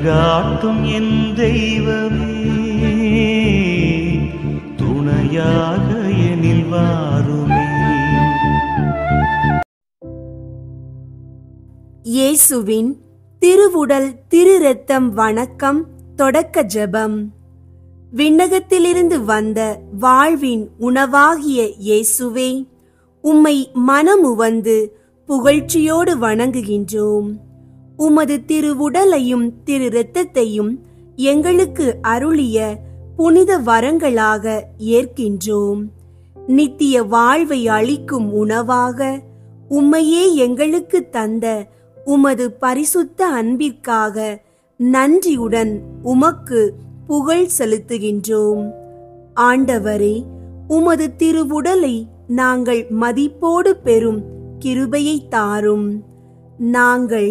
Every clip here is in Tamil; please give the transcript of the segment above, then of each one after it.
வழிகாட்டும் என் தெய்வமே, துணையாக எனில் வாருமே. இயேசுவின் திருவுடல் திரு இரத்தம் வணக்கம். தொடக்க ஜெபம். விண்ணகத்திலிருந்து வந்த வாழ்வின் உணவாகிய இயேசுவே, உம்மை மனமுவந்து புகழ்ச்சியோடு வணங்குகின்றோம். உமது திருவுடலையும் திரு இரத்தத்தையும் எங்களுக்கு அருளிய புனித வரங்களாக ஏற்கின்றோம். நித்திய வாழ்வை அளிக்கும் உணவாக உம்மையே எங்களுக்கு தந்த உமது பரிசுத்த அன்பிற்காக நன்றியுடன் உமக்கு புகழ் செலுத்துகின்றோம். ஆண்டவரே, உமது திருவுடலை நாங்கள் மதிப்போடு பெறும் கிருபையை தாரும். நாங்கள்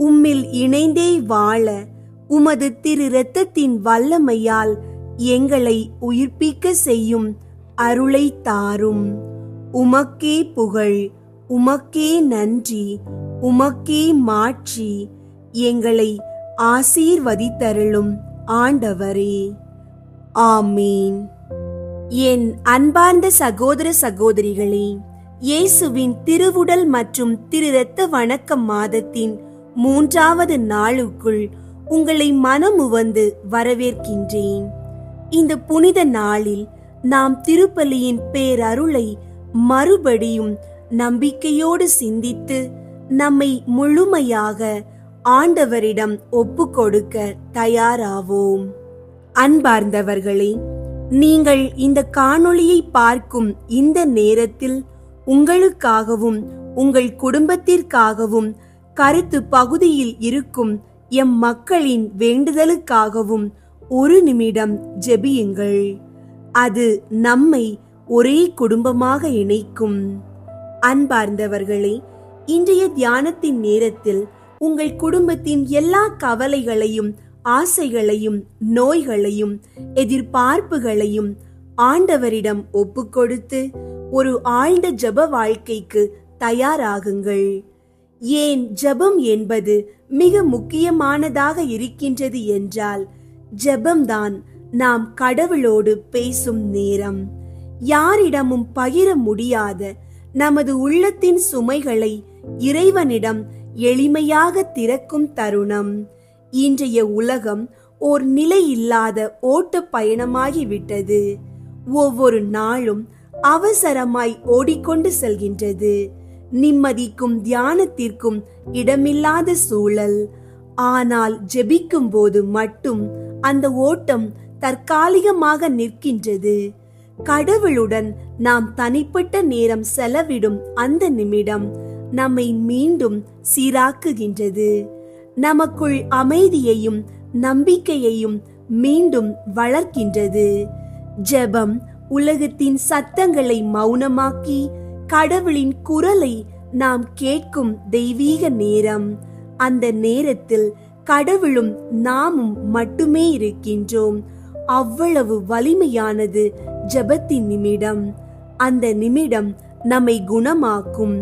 உம்மில் இணைந்தே வாழ உமது திரு இரத்தத்தின் வல்லமையால் எங்களை உயிர்ப்பிக்க செய்யும் அருளை தாரும். உமக்கே புகழ், உமக்கே நன்றி, உமக்கே மாட்சி. எங்களை ஆசீர்வதித்தருளும் ஆண்டவரே. ஆமீன். என் அன்பார்ந்த சகோதர சகோதரிகளே, இயேசுவின் திருவுடல் மற்றும் திரு இரத்த வணக்கம் மாதத்தின் 3வது நாளுக்குள் உங்களை மனமுவந்து வரவேற்கின்றேன். இந்த புனித நாளில் நாம் திருப்பலியின் பேரருளை மறுபடியும் நம்பிக்கையோடு சிந்தித்து நம்மை முழுமையாக ஆண்டவரிடம் ஒப்பு கொடுக்க தயாராவோம். அன்பார்ந்தவர்களே, நீங்கள் இந்த காணொளியை பார்க்கும் இந்த நேரத்தில் உங்களுக்காகவும் உங்கள் குடும்பத்திற்காகவும் கருத்து பகுதியில் இருக்கும் எம் மக்களின் வேண்டுதலுக்காகவும் ஒரு நிமிடம் ஜெபியுங்கள். அது நம்மை ஒரே குடும்பமாக இணைக்கும். அன்பார்ந்தவர்களே, இன்றைய தியானத்தின் நேரத்தில் உங்கள் குடும்பத்தின் எல்லா கவலைகளையும், ஆசைகளையும், நோய்களையும், எதிர்பார்ப்புகளையும் ஆண்டவரிடம் ஒப்புக்கொடுத்து ஒரு ஆழ்ந்த ஜெப வாழ்க்கைக்கு தயாராகுங்கள். ஏன் ஜெபம் என்பது மிக முக்கியமானதாக இருக்கின்றது என்றால், ஜெபம்தான் நாம் கடவுளோடு பேசும் நேரம். யாரிடமும் பகிர முடியாத நமது உள்ளத்தின் சுமைகளை இறைவனிடம் எளிமையாக திறக்கும் தருணம். இன்றைய உலகம் ஓர் நிலையில்லாத ஓட்ட பயணமாகிவிட்டது. ஒவ்வொரு நாளும் அவசரமாய் ஓடிக்கொண்டு செல்கின்றது. நிம்மதிக்கும் தியானத்திற்கும் இடமில்லாத சூழல். ஆனால் ஜெபிக்கும் போது மட்டும் அந்த ஓட்டம் தற்காலிகமாக நிற்கின்றது. கடவுளுடன் நாம் தனிப்பட்ட நேரம் செலவிடும் அந்த நிமிடம் நம்மை மீண்டும் சீராக்குகின்றது. நமக்குள் அமைதியையும் நம்பிக்கையையும் மீண்டும் வளர்க்கின்றது. ஜெபம் உலகத்தின் சத்தங்களை மௌனமாக்கி கடவுளின் குரலை நாம் கேட்கும் தெய்வீக நேரம். அந்த நேரத்தில் கடவுளும் நாமும் மட்டுமே இருக்கின்றோம். அவ்வளவு வலிமையானது ஜெபத்தின் நிமிடம். அந்த நிமிடம் நம்மை குணமாக்கும்,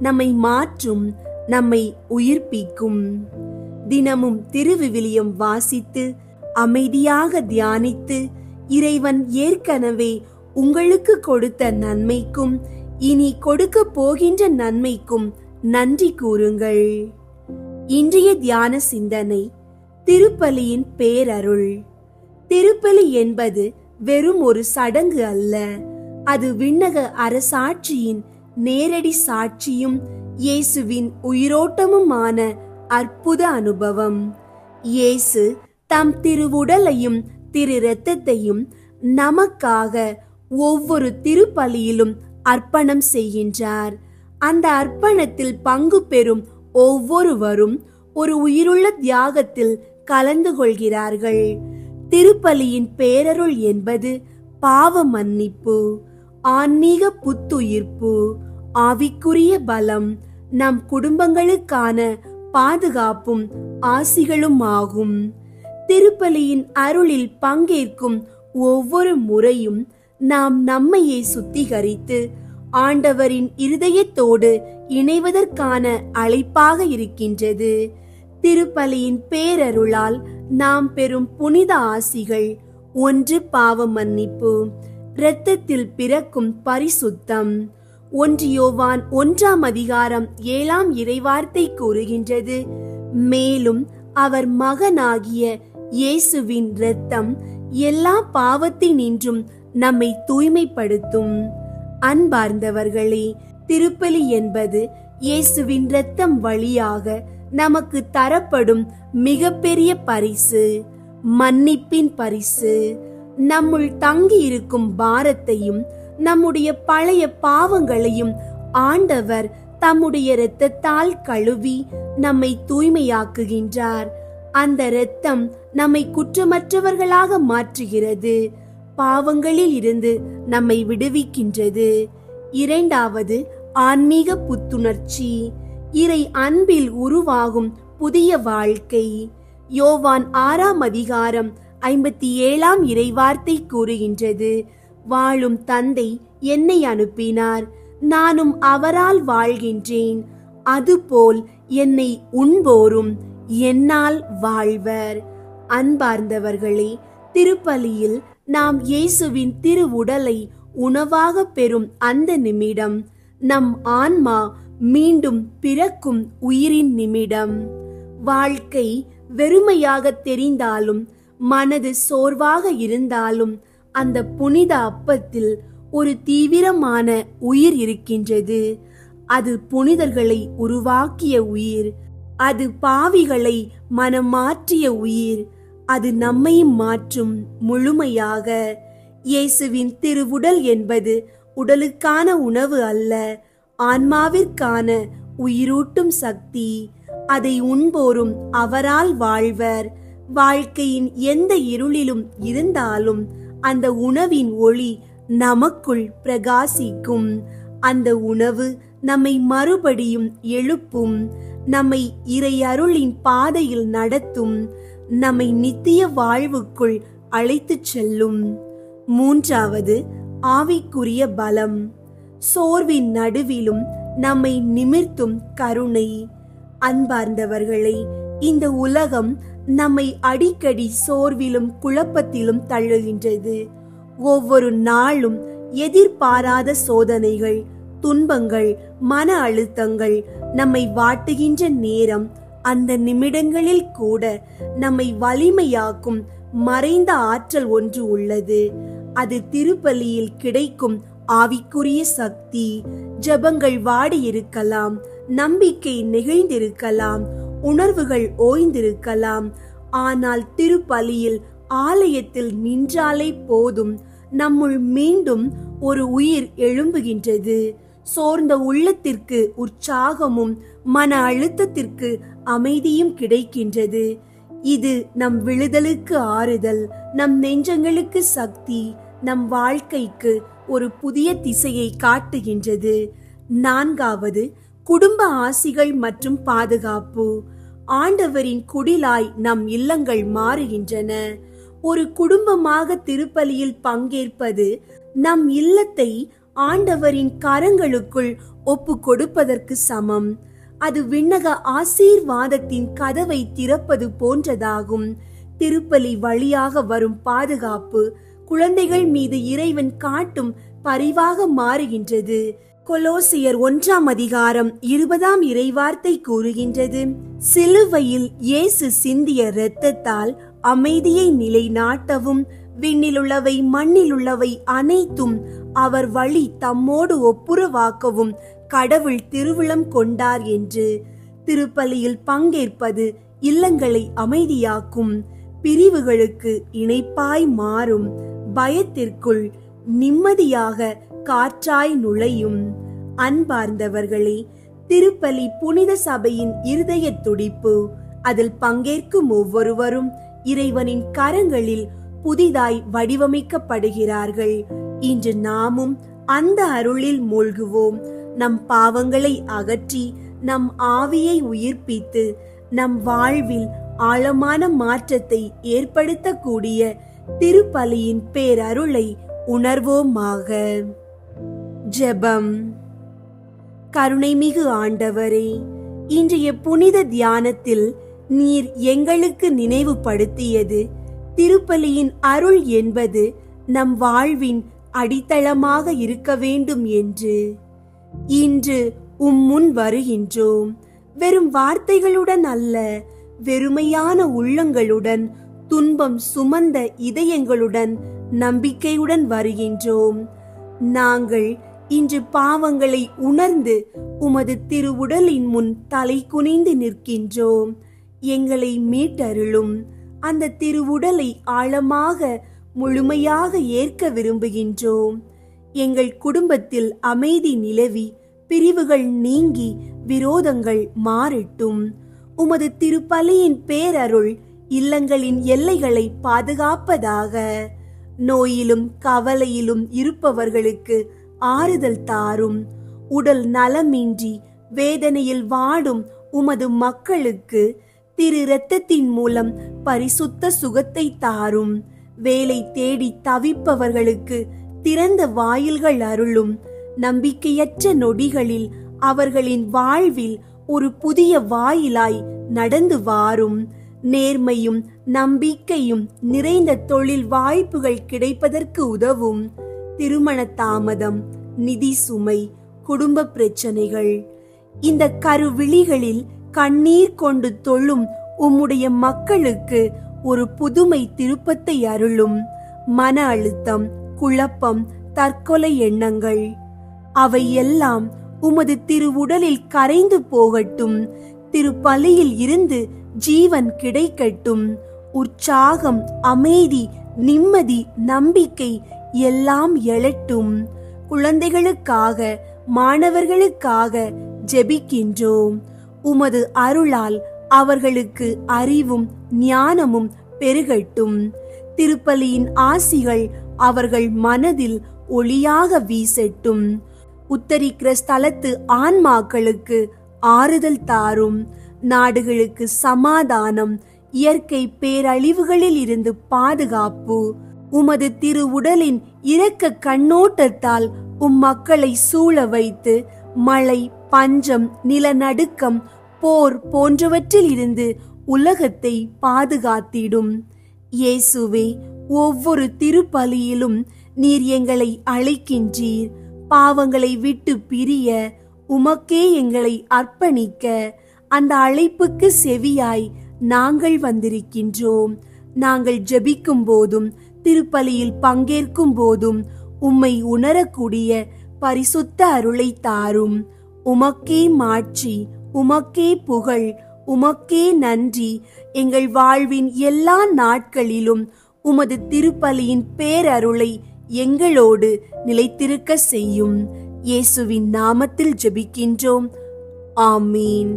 நம்மை மாற்றும், நம்மை உயிர்ப்பிக்கும். தினமும் திருவிவிலியம் வாசித்து அமைதியாக தியானித்து இறைவன் ஏற்கனவே உங்களுக்கு கொடுத்த நன்மைக்கும் இனி கொடுக்க போகின்ற நன்மைக்கும் நன்றி கூறுங்கள். இன்றைய தியான சிந்தனை திருப்பலியின் பேரருள். திருப்பலி என்பது வெறும் ஒரு சடங்கு அல்ல. அது விண்ணக அரசாட்சியின் நேரடி சாட்சியும் இயேசுவின் உயிரோட்டமுமான அற்புத அனுபவம். இயேசு தம் திருவுடலையும் திரு இரத்தத்தையும் நமக்காக ஒவ்வொரு திருப்பலியிலும் அர்ப்பணம் செய்கின்றார். அந்த அர்ப்பணத்தில் பங்கு பெறும் ஒவ்வொருவரும் ஒரு உயிருள்ள தியாகத்தில் கலந்து கொள்கிறார்கள். திருப்பலியின் பேரருள் என்பது பாவ மன்னிப்பு, ஆன்மீக புத்துயிர்ப்பு, ஆவிக்குரிய பலம், நம் குடும்பங்களுக்கான பாதுகாப்பும் ஆசிகளும் ஆகும். திருப்பலியின் அருளில் பங்கேற்கும் ஒவ்வொரு முறையும் நாம் நம்மையே சுத்திகரித்து ஆண்டவரின் இருதயத்தோடு இணைவதற்கான அழைப்பாக இருக்கின்றது. திருப்பலியின் பேரருளால் நாம் பெறும் புனித ஆசிகள்: 1. பாவ மன்னிப்பு. இரத்தத்தில் பிறக்கும் பரிசுத்தம். 1 யோவான் 1ஆம் அதிகாரம் 7ஆம் இறைவார்த்தை கூறுகின்றது: மேலும் அவர் மகனாகிய இயேசுவின் இரத்தம் எல்லா பாவத்தினின்றும் நம்மை தூய்மைப்படுத்தும். அன்பார்ந்தவர்களே, திருப்பலி என்பது இயேசுவின் இரத்தம் வழியாக நமக்கு தரப்படும் மிகப்பெரிய பரிசு, மன்னிப்பின் பரிசு. நம்முள் தங்கி இருக்கும் பாரத்தையும் நம்முடைய பழைய பாவங்களையும் ஆண்டவர் தம்முடைய இரத்தத்தால் கழுவி நம்மை தூய்மையாக்குகின்றார். அந்த இரத்தம் நம்மை குற்றமற்றவர்களாக மாற்றுகிறது, பாவங்களில் இருந்து நம்மை விடுவிக்கின்றது. 2வது, ஆன்மீக புத்துணர்ச்சி. இறை அன்பில் உருவாகும் புதிய வாழ்க்கை. யோவான் 6ஆம் அதிகாரம் 57ஆம் இறைவார்த்தை கூறுகின்றது: வாழும் தந்தை என்னை அனுப்பினார், நானும் அவரால் வாழ்கின்றேன், அதுபோல் என்னை உண்போரும் என்னால் வாழ்வர். அன்பார்ந்தவர்களே, திருப்பலியில் நாம் இயேசுவின் திருவுடலை உணவாக பெறும் அந்த நிமிடம் நம் ஆன்மா மீண்டும் பிறக்கும் உயிரின் நிமிடம். வாழ்க்கை வெறுமையாக தெரிந்தாலும், மனது சோர்வாக இருந்தாலும், அந்த புனித அப்பத்தில் ஒரு தீவிரமான உயிர் இருக்கின்றது. அது புனிதர்களை உருவாக்கிய உயிர், அது பாவிகளை மனம் மாற்றிய உயிர், அது நம்மையும் மாற்றும் முழுமையாக. இயேசுவின் திருவுடல் என்பது உடலுக்கான உணவு அல்ல, ஆன்மாவிற்கான உயிரூட்டும் சக்தி. அதை உண்போரும் அவரால் வாழ்வர். வாழ்க்கையின் எந்த இருளிலும் இருந்தாலும் அந்த உணவின் ஒளி நமக்குள் பிரகாசிக்கும். அந்த உணவு நம்மை மறுபடியும் எழுப்பும், நம்மை இறை அருளின் பாதையில் நடத்தும், நம்மை நித்திய வாழ்வுக்குள் அழைத்துச் செல்லும். 3வது, ஆவிக்குரிய பலம். சோர்வின் நடுவிலும் நம்மை நிமிர்த்தும் கருணை. அன்பார்ந்தவர்களே, இந்த உலகம் நம்மை அடிக்கடி சோர்விலும் குழப்பத்திலும் தள்ளுகின்றது. ஒவ்வொரு நாளும் எதிர்பாராத சோதனைகள், துன்பங்கள், மன அழுத்தங்கள் நம்மை வாட்டுகின்ற நேரம், அந்த நிமிடங்களில் கூட நம்மை வலிமையாக்கும் மறைந்த ஆற்றல் ஒன்று உள்ளது. அது திருப்பலியில் கிடைக்கும் ஆவிக்குரிய சக்தி. ஜெபங்கள் வாடி இருக்கலாம், நம்பிக்கை நெகிழ்ந்திருக்கலாம், உணர்வுகள் ஓய்ந்திருக்கலாம். ஆனால் திருப்பலியில் ஆலயத்தில் நின்றாலே போதும், நம்முள் மீண்டும் ஒரு உயிர் எழும்புகின்றது. சோர்ந்த உள்ளத்திற்கு உற்சாகமும் மன அழுத்தத்திற்கு அமைதியும் கிடைக்கின்றது. இது நம் விழுதலுக்கு ஆறுதல், நம் நெஞ்சங்களுக்கு சக்தி, நம் வாழ்க்கைக்கு ஒரு புதிய திசையை காட்டுகின்றது. 4வது, குடும்ப ஆசிகள் மற்றும் பாதுகாப்பு. ஆண்டவரின் குடிலாய் நம் இல்லங்கள் மாறுகின்றன. ஒரு குடும்பமாக திருப்பலியில் பங்கேற்பது நம் இல்லத்தை ஆண்டவரின் கரங்களுக்குள் ஒப்பு கொடுப்பதற்கு சமம். அது விண்ணக ஆசீர்வாதத்தின் கதவை திறப்பது போன்றதாகும். திருப்பலி வழியாக வரும் பாதுகாப்பு குழந்தைகள் மீது இறைவன் காட்டும் பரிவாக மாறுகின்றது. கொலோசியர் 1ஆம் அதிகாரம் 20ஆம் இறைவார்த்தை கூறுகின்றது: சிலுவையில் இயேசு சிந்திய இரத்தத்தால் அமைதியை நிலைநாட்டவும், விண்ணிலுள்ளவை மண்ணிலுள்ளவை அனைத்தும் அவர் வழி தம்மோடு ஒப்புரவாக்கவும் கடவுள் திருவுளம் கொண்டார் என்று. திருப்பலியில் பங்கேற்பது இல்லங்களை அமைதியாக்கும், பிரிவுகளுக்கு இணைப்பாய் மாறும், பயத்திற்குள் நிம்மதியாக காற்றாய் நுழையும். அன்பார்ந்தவர்களே, திருப்பலி புனித சபையின் இருதய துடிப்பு. அதில் பங்கேற்கும் ஒவ்வொருவரும் இறைவனின் கரங்களில் புதிதாய் வடிவமைக்கப்படுகிறார்கள். இன்று நாமும் அந்த அருளில் மூழ்குவோம். நம் பாவங்களை அகற்றி, நம் ஆவியை உயிர்ப்பித்து, நம் வாழ்வில் ஆழமான மாற்றத்தை ஏற்படுத்தக்கூடிய திருப்பலியின் பேரருளை உணர்வோமாக. ஜெபம். கருணைமிகு ஆண்டவரே, இன்றைய புனித தியானத்தில் நீர் எங்களுக்கு நினைவுபடுத்தியது திருப்பலியின் அருள் என்பது நம் வாழ்வின் அடித்தளமாக இருக்க வேண்டும் என்று. இன்று முன் வருகின்றோம். வெறும் வார்த்தைகளுடன் அல்ல, வெறுமையான உள்ளங்களுடன், துன்பம் சுமந்த இதயங்களுடன், நம்பிக்கையுடன் வருகின்றோம். நாங்கள் இன்று பாவங்களை உணர்ந்து உமது திருவுடலின் முன் தலை குனிந்து நிற்கின்றோம். எங்களை மீட்டருளும். அந்த திருவுடலை ஆழமாக முழுமையாக ஏற்க விரும்புகின்றோம். எங்கள் குடும்பத்தில் அமைதி நிலவி பிரிவுகள் நீங்கி விரோதங்கள் மாறட்டும். உமது திருப்பலியின் பேரருள் இல்லங்களின் எல்லைகளை பாதுகாப்பதாக. நோயிலும் கவலையிலும் இருப்பவர்களுக்கு ஆறுதல் தாரும். உடல் நலமின்றி வேதனையில் வாடும் உமது மக்களுக்கு திரு இரத்தத்தின் மூலம் பரிசுத்த சுகத்தை தாரும். வேலை தேடி தவிப்பவர்களுக்கு திறந்த வாயில்கள் அருளும். நம்பிக்கையற்ற நொடிகளில் அவர்களின் வாழ்வில் ஒரு புதிய வாயிலாய் நடந்து வாரும். நேர்மையும் நம்பிக்கையும் நிறைந்த தொழில் வாய்ப்புகள் கிடைப்பதற்கு உதவும். திருமண தாமதம், நிதி சுமை, குடும்ப பிரச்சனைகள், இந்த கருவிழிகளில் கண்ணீர் கொண்டு தொழும் உம்முடைய மக்களுக்கு ஒரு புதுமை திருப்பத்தை அருளும். மன அழுத்தம், குழப்பம், தற்கொலை எண்ணங்கள் அவை எல்லாம் உமது திருவுடலில் கரைந்து போகட்டும். திருப்பலியில் இருந்து ஜீவன் கிடைக்கட்டும். உற்சாகம், அமைதி, நிம்மதி, நம்பிக்கை எல்லாம் எழட்டும். குழந்தைகளுக்காக, மாணவர்களுக்காக ஜெபிக்கின்றோம். உமது அருளால் அவர்களுக்கு அறிவும் ஞானமும் பெருகட்டும். திருப்பலியின் ஆசிகள் அவர்கள் மனதில் ஒளியாக வீசட்டும். உத்தரிக்கிற ஸ்தலத்து ஆன்மாக்களுக்கு ஆறுதல் தாரும். நாடுகளுக்கு சமாதானம், இயற்கை பேரழிவுகளில் இருந்து பாதுகாப்பு. உமது திருவுடலின் இரக்க கண்ணோட்டத்தால் மக்களை சூழ வைத்து மழை, பஞ்சம், நிலநடுக்கம், போர் போன்றவற்றில் இருந்து உலகத்தை பாதுகாத்திடும். இயேசுவே, ஒவ்வொரு திருப்பலியிலும் நீர் எங்களை அழைக்கின்றீர். பாவங்களை விட்டு பிரிய, உமக்கே எங்களை அர்ப்பணிக்க அந்த அழைப்புக்கு செவியாய் நாங்கள் வந்திருக்கின்றோம். நாங்கள் ஜெபிக்கும் போதும் திருப்பலியில் பங்கேற்கும் போதும் உம்மை உணரக்கூடிய பரிசுத்த அருளை தாரும். உமக்கே மாட்சி, உமக்கே புகழ், உமக்கே நன்றி. எங்கள் வாழ்வின் எல்லா நாட்களிலும் உமது திருப்பலியின் பேரருளை எங்களோடு நிலைத்திருக்க செய்யும். இயேசுவின் நாமத்தில் ஜெபிக்கின்றோம். ஆமீன்.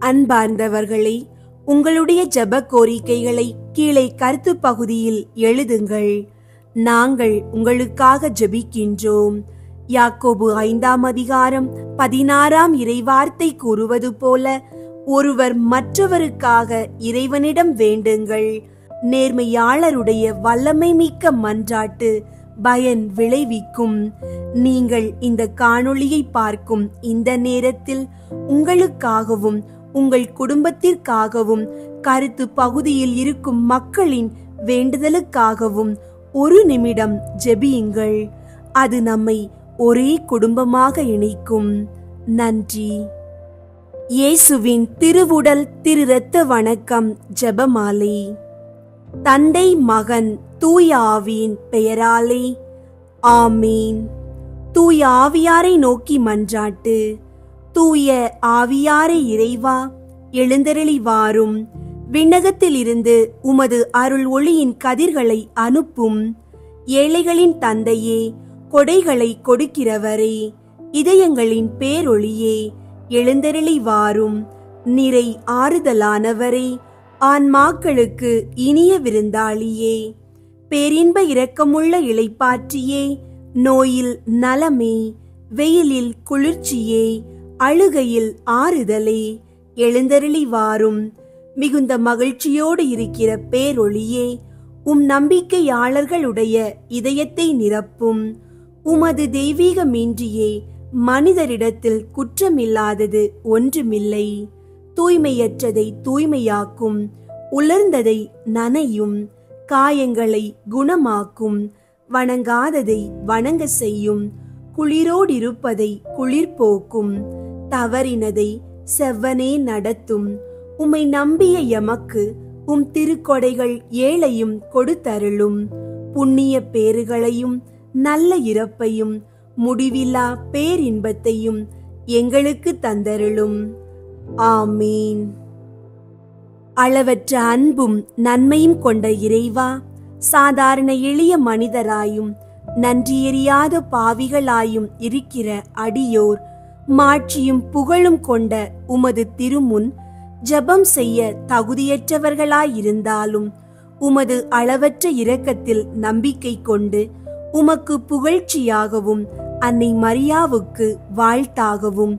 அன்பார்ந்தவர்களே, உங்களுடைய ஜெப கோரிக்கைகளை கீழே கருத்து பகுதியில் எழுதுங்கள். நாங்கள் உங்களுக்காக ஜெபிக்கின்றோம். யாக்கோபு 5ஆம் அதிகாரம் 16ஆம் இறைவார்த்தை கூறுவது போல, ஒருவர் மற்றவருக்காக இறைவனிடம் வேண்டுங்கள். நேர்மையாளருடைய வல்லமை மிக்க மன்றாட்டு பயன் விளைவிக்கும். நீங்கள் இந்த காணொளியை பார்க்கும் இந்த நேரத்தில் உங்களுக்காகவும் உங்கள் குடும்பத்திற்காகவும் கருத்து பகுதியில் இருக்கும் மக்களின் வேண்டுதலுக்காகவும் ஒரு நிமிடம் ஜெபியுங்கள். அது நம்மை ஒரே குடும்பமாக இணைக்கும். நன்றி. இயேசுவின் திருவுடல் திரு இரத்த வணக்கம் ஜெபமாலை. தந்தை, மகன், தூய ஆவியின் பெயராலே ஆமீன். தூய ஆவியாரை நோக்கி மன்றாட்டு. தூய ஆவியாரை இறைவா, எழுந்தருளி வாரும். விண்ணகத்தில் இருந்து உமது அருள் ஒளியின் கதிர்களை அனுப்பும். ஏழைகளின் தந்தையே, கொடைகளை கொடுக்கிறவரே, இதயங்களின் பேரொளியே, எழுந்தருளி வாரும். நிறை ஆறுதலானவரே, ஆன்மாக்களுக்கு இனிய விருந்தாளியே, பேரின்ப இரக்கமுள்ள இளைப்பாற்றியே, நோயில் நலமே, வெயிலில் குளிர்ச்சியே, அழுகையில் ஆறுதலே, எழுந்தருளி வாரும். மிகுந்த மகிழ்ச்சியோடு இருக்கிற பேரொளியே, நம்பிக்கையாளர்களுடைய இதயத்தை நிரப்பும். உமது தெய்வீக மீன்றியே மனிதரிடத்தில் குற்றமில்லாதது ஒன்றுமில்லை. தூய்மையற்றதை தூய்மையாக்கும், உலர்ந்ததை நனையும், காயங்களை குணமாக்கும், வணங்காததை வணங்க செய்யும், குளிரோடிருப்பதை குளிர்போக்கும், தவறினதை செவ்வனே நடத்தும். உம்மை நம்பிய எமக்கு உம் திருக்கொடைகள் ஏழையும் கொடுத்தருளும். புண்ணிய பேறுகளையும் நல்ல இறப்பையும் முடிவில்லா பேரின்பத்தையும் எங்களுக்கு தந்தருளும். ஆமீன். அளவற்ற அன்பும் நன்மையும் கொண்ட இறைவா, சாதாரண எளிய மனிதராயும் நன்றியறியாத பாவிகளாயும் இருக்கிற அடியோர் மாட்சியும் புகழும் கொண்ட உமது திருமுன் ஜெபம் செய்ய தகுதியற்றவர்களாயிருந்தாலும் உமது அளவற்ற இரக்கத்தில் நம்பிக்கை கொண்டு உமக்கு புகழ்ச்சியாகவும் அன்னை மரியாவுக்கு வாழ்த்தாகவும்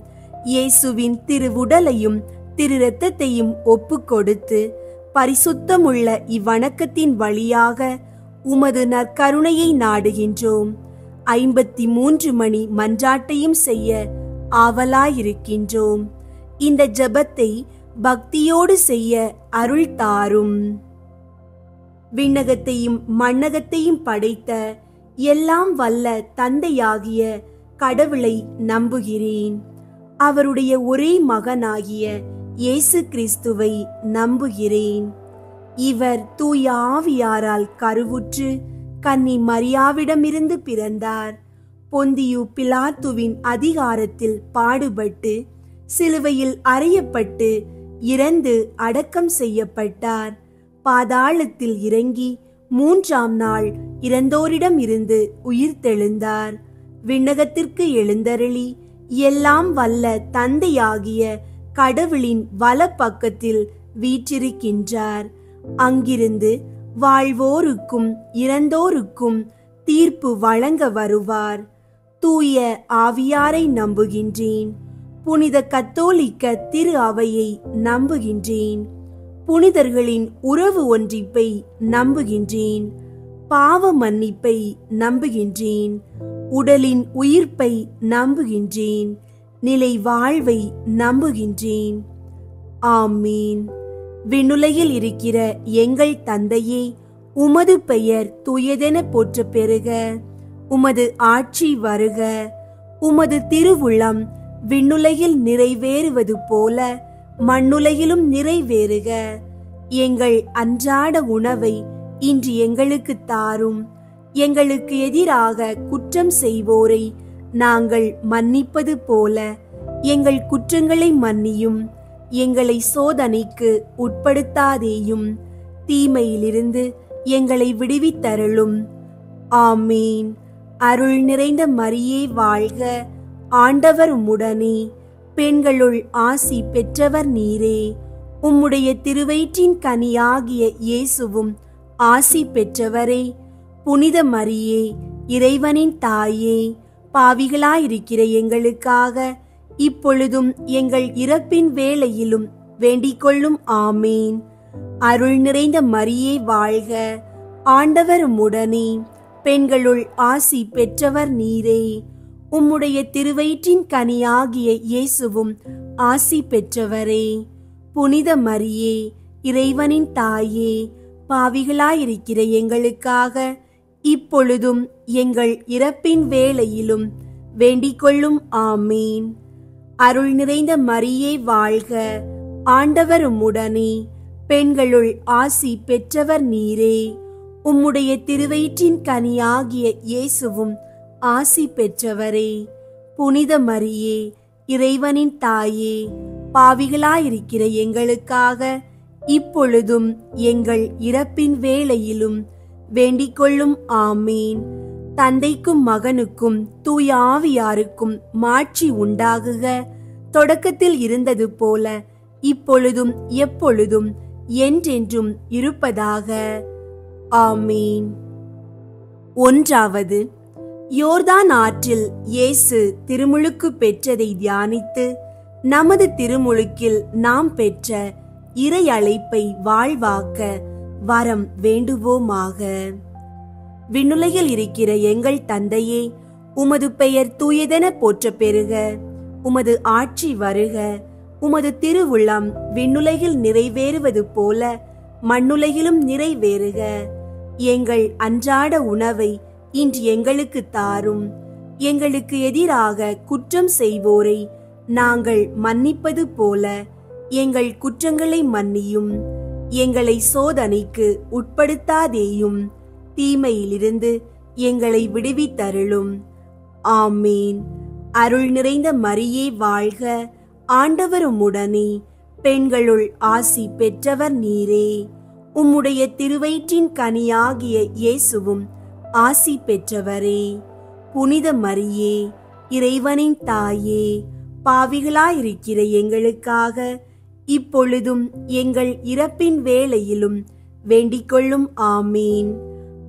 இயேசுவின் திருவுடலையும் திரு இரத்தத்தையும் ஒப்பு கொடுத்து பரிசுத்தமுள்ள இவ்வணக்கத்தின் வழியாக உமது நற்கருணையை நாடுகின்றோம். 53 மணி மன்றாட்டையும் செய்ய ஆவலாயிருக்கின்றோம். இந்த ஜெபத்தை பக்தியோடு செய்ய அருள் தாரும். விண்ணகத்தையும் மண்ணகத்தையும் படைத்த எல்லாம் வல்ல தந்தையாகிய கடவுளை நம்புகிறேன். அவருடைய ஒரே மகனாகிய இயேசு கிறிஸ்துவை நம்புகிறேன். இவர் தூய ஆவியாரால் கருவுற்று கன்னி மரியாவிடமிருந்து பிறந்தார். பொந்தியு பிலாத்துவின் அதிகாரத்தில் பாடுபட்டு சிலுவையில் அறையப்பட்டு இறந்து அடக்கம் செய்யப்பட்டார். பாதாளத்தில் இறங்கி 3ஆம் நாள் இறந்தோரிடம் இருந்து உயிர்த்தெழுந்தார். விண்ணகத்திற்கு எழுந்தருளி எல்லாம் வல்ல தந்தையாகிய கடவுளின் வலப்பக்கத்தில் வீற்றிருக்கின்றார். அங்கிருந்து வாழ்வோருக்கும் இறந்தோருக்கும் தீர்ப்பு வழங்க வருவார். தூய ஆவியாரை நம்புகின்றேன். புனித கத்தோலிக்க திரு அவையை நம்புகின்றேன். புனிதர்களின் உறவு ஒன்றிப்பை நம்புகின்றேன். பாவ மன்னிப்பை நம்புகின்றேன். உடலின் உயிர்ப்பை நம்புகின்றேன். நிலை வாழ்வை நம்புகின்றேன். ஆமீன். விண்ணுலகில் இருக்கிற எங்கள் தந்தையே, உமது பெயர் தூயதென போற்ற பெறுக. உமது ஆட்சி வருக. உமது திருவுளம் விண்ணுலகில் நிறைவேறுவது போல மண்ணுலகிலும் நிறைவேறுக. எங்கள் அன்றாட உணவை இன்று எங்களுக்கு தாரும். எங்களுக்கு எதிராக குற்றம் செய்வோரை நாங்கள் மன்னிப்பது போல எங்கள் குற்றங்களை மன்னியும். எங்களை சோதனைக்கு உட்படுத்தாதேயும், தீமையிலிருந்து எங்களை விடுவித்தருளும். ஆமீன். அருள் நிறைந்த மரியே வாழ்க. ஆண்டவர் உம்முடனே, பெண்களுள் ஆசி பெற்றவர் நீரே. உம்முடைய திருவயிற்றின் கனியாகிய இயேசுவும் ஆசி பெற்றவரே. புனித மரியே, இறைவனின் தாயே, பாவிகளாயிருக்கிற எங்களுக்காக இப்பொழுதும் எங்கள் இறப்பின் வேளையிலும் வேண்டிக்கொள்ளும். ஆமீன். அருள் நிறைந்த மரியே வாழ்க. ஆண்டவர் உம்முடனே, பெண்களுள் ஆசி பெற்றவர் நீரே. உம்முடைய திருவயிற்றின் கனியாகிய இயேசுவும் ஆசி பெற்றவரே. புனித மரியே, இறைவனின் தாயே, பாவிகளாயிருக்கிற எங்களுக்காக இப்பொழுதும் எங்கள் இறப்பின் வேளையிலும் வேண்டிக்கொள்ளும். ஆமீன். அருள் நிறைந்த மரியே வாழ்க. ஆண்டவர் உம்முடனே, பெண்களுள் ஆசி பெற்றவர் நீரே. உம்முடைய திருவயிற்றின் கனியாகிய இயேசுவும் ஆசி பெற்றவரே. புனித மரியே, இறைவனின் தாயே, பாவிகளாயிருக்கிற எங்களுக்காக இப்பொழுதும் எங்கள் இறப்பின் வேளையிலும் வேண்டிக்கொள்ளும். ஆமீன். தந்தைக்கும் மகனுக்கும் தூய ஆவியாருக்கும் மாட்சி உண்டாகுக. தொடக்கத்தில் இருந்தது போல இப்பொழுதும் எப்பொழுதும் என்றென்றும் இருப்பதாக. ஆமீன். 1. யோர்தான் ஆற்றில் இயேசு திருமுழுக்கு பெற்றதை தியானித்து நமது திருமுழுக்கில் நாம் பெற்ற இறை அழைப்பை வாழ்வாக்க வரம் வேண்டுவோமாக. விண்ணுலகில் இருக்கிற எங்கள் தந்தையே, உமது பெயர் தூயதென போற்ற பெறுக. உமது ஆட்சி வருக. உமது திருவுளம் விண்ணுலகில் நிறைவேறுவது போல மண்ணுலகிலும் நிறைவேறுக. எங்கள் அன்றாட உணவை இன்று எங்களுக்கு தாரும். எங்களுக்கு எதிராக குற்றம் செய்வோரை நாங்கள் மன்னிப்பது போல எங்கள் குற்றங்களை மன்னியும். எங்களை சோதனைக்கு உட்படுத்தாதேயும், தீமையிலிருந்து எங்களை விடுவித்தருளும். ஆமீன். அருள் நிறைந்த மரியே வாழ்க, ஆண்டவர் உம்முடனே, பெண்களுள் ஆசி பெற்றவர் நீரே. உம்முடைய திருவயிற்றின் கனியாகிய இயேசுவும் ஆசி பெற்றவரே. புனித மரியே, இறைவனின் தாயே, பாவிகளாயிருக்கிற எங்களுக்காக இப்பொழுதும் எங்கள் இறப்பின் வேளையிலும் வேண்டிக்கொள்ளும். ஆமீன்.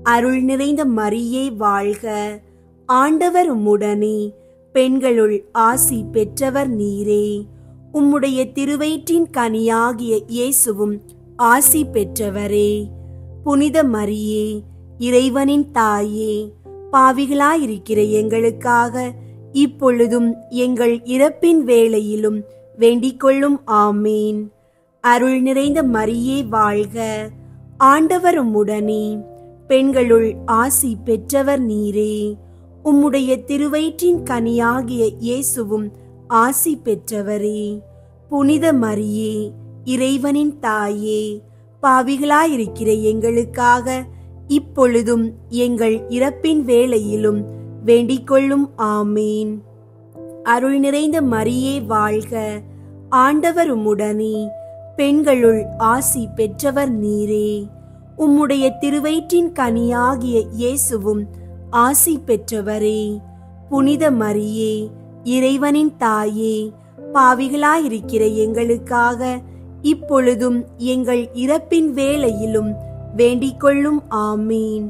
அருள் நிறைந்த மரியே வாழ்க, ஆண்டவர் உம்முடனே, பெண்களுள் ஆசி பெற்றவர் நீரே. உம்முடைய திருவயிற்றின் கனியாகிய இயேசுவும் ஆசி பெற்றவரே. புனித மரியே, இறைவனின் தாயே, பாவிகளாயிருக்கிற எங்களுக்காக இப்பொழுதும் எங்கள் இறப்பின் வேளையிலும் வேண்டிக்கொள்ளும். ஆமீன். அருள் நிறைந்த மரியே வாழ்க, ஆண்டவர் உம்முடனே, பெண்களுள் ஆசி பெற்றவர் நீரே. உம்முடைய திருவயிற்றின் கனியாகிய இயேசுவும் ஆசி பெற்றவரே. புனித மரியே, இறைவனின் தாயே, பாவிகளாயிருக்கிற எங்களுக்காக இப்பொழுதும் எங்கள் இறப்பின் வேளையிலும் வேண்டிக்கொள்ளும். ஆமீன். அருள் நிறைந்த மரியே வாழ்க, ஆண்டவர் உம்முடனே, பெண்களுள் ஆசி பெற்றவர் நீரே. உம்முடைய திருவயிற்றின் கனியாகிய இயேசுவும் ஆசி பெற்றவரே. புனித மரியே, இறைவனின் தாயே, பாவிகளாயிருக்கிற எங்களுக்காக இப்பொழுதும் எங்கள் இறப்பின் வேளையிலும் வேண்டிக்கொள்ளும். ஆமீன்.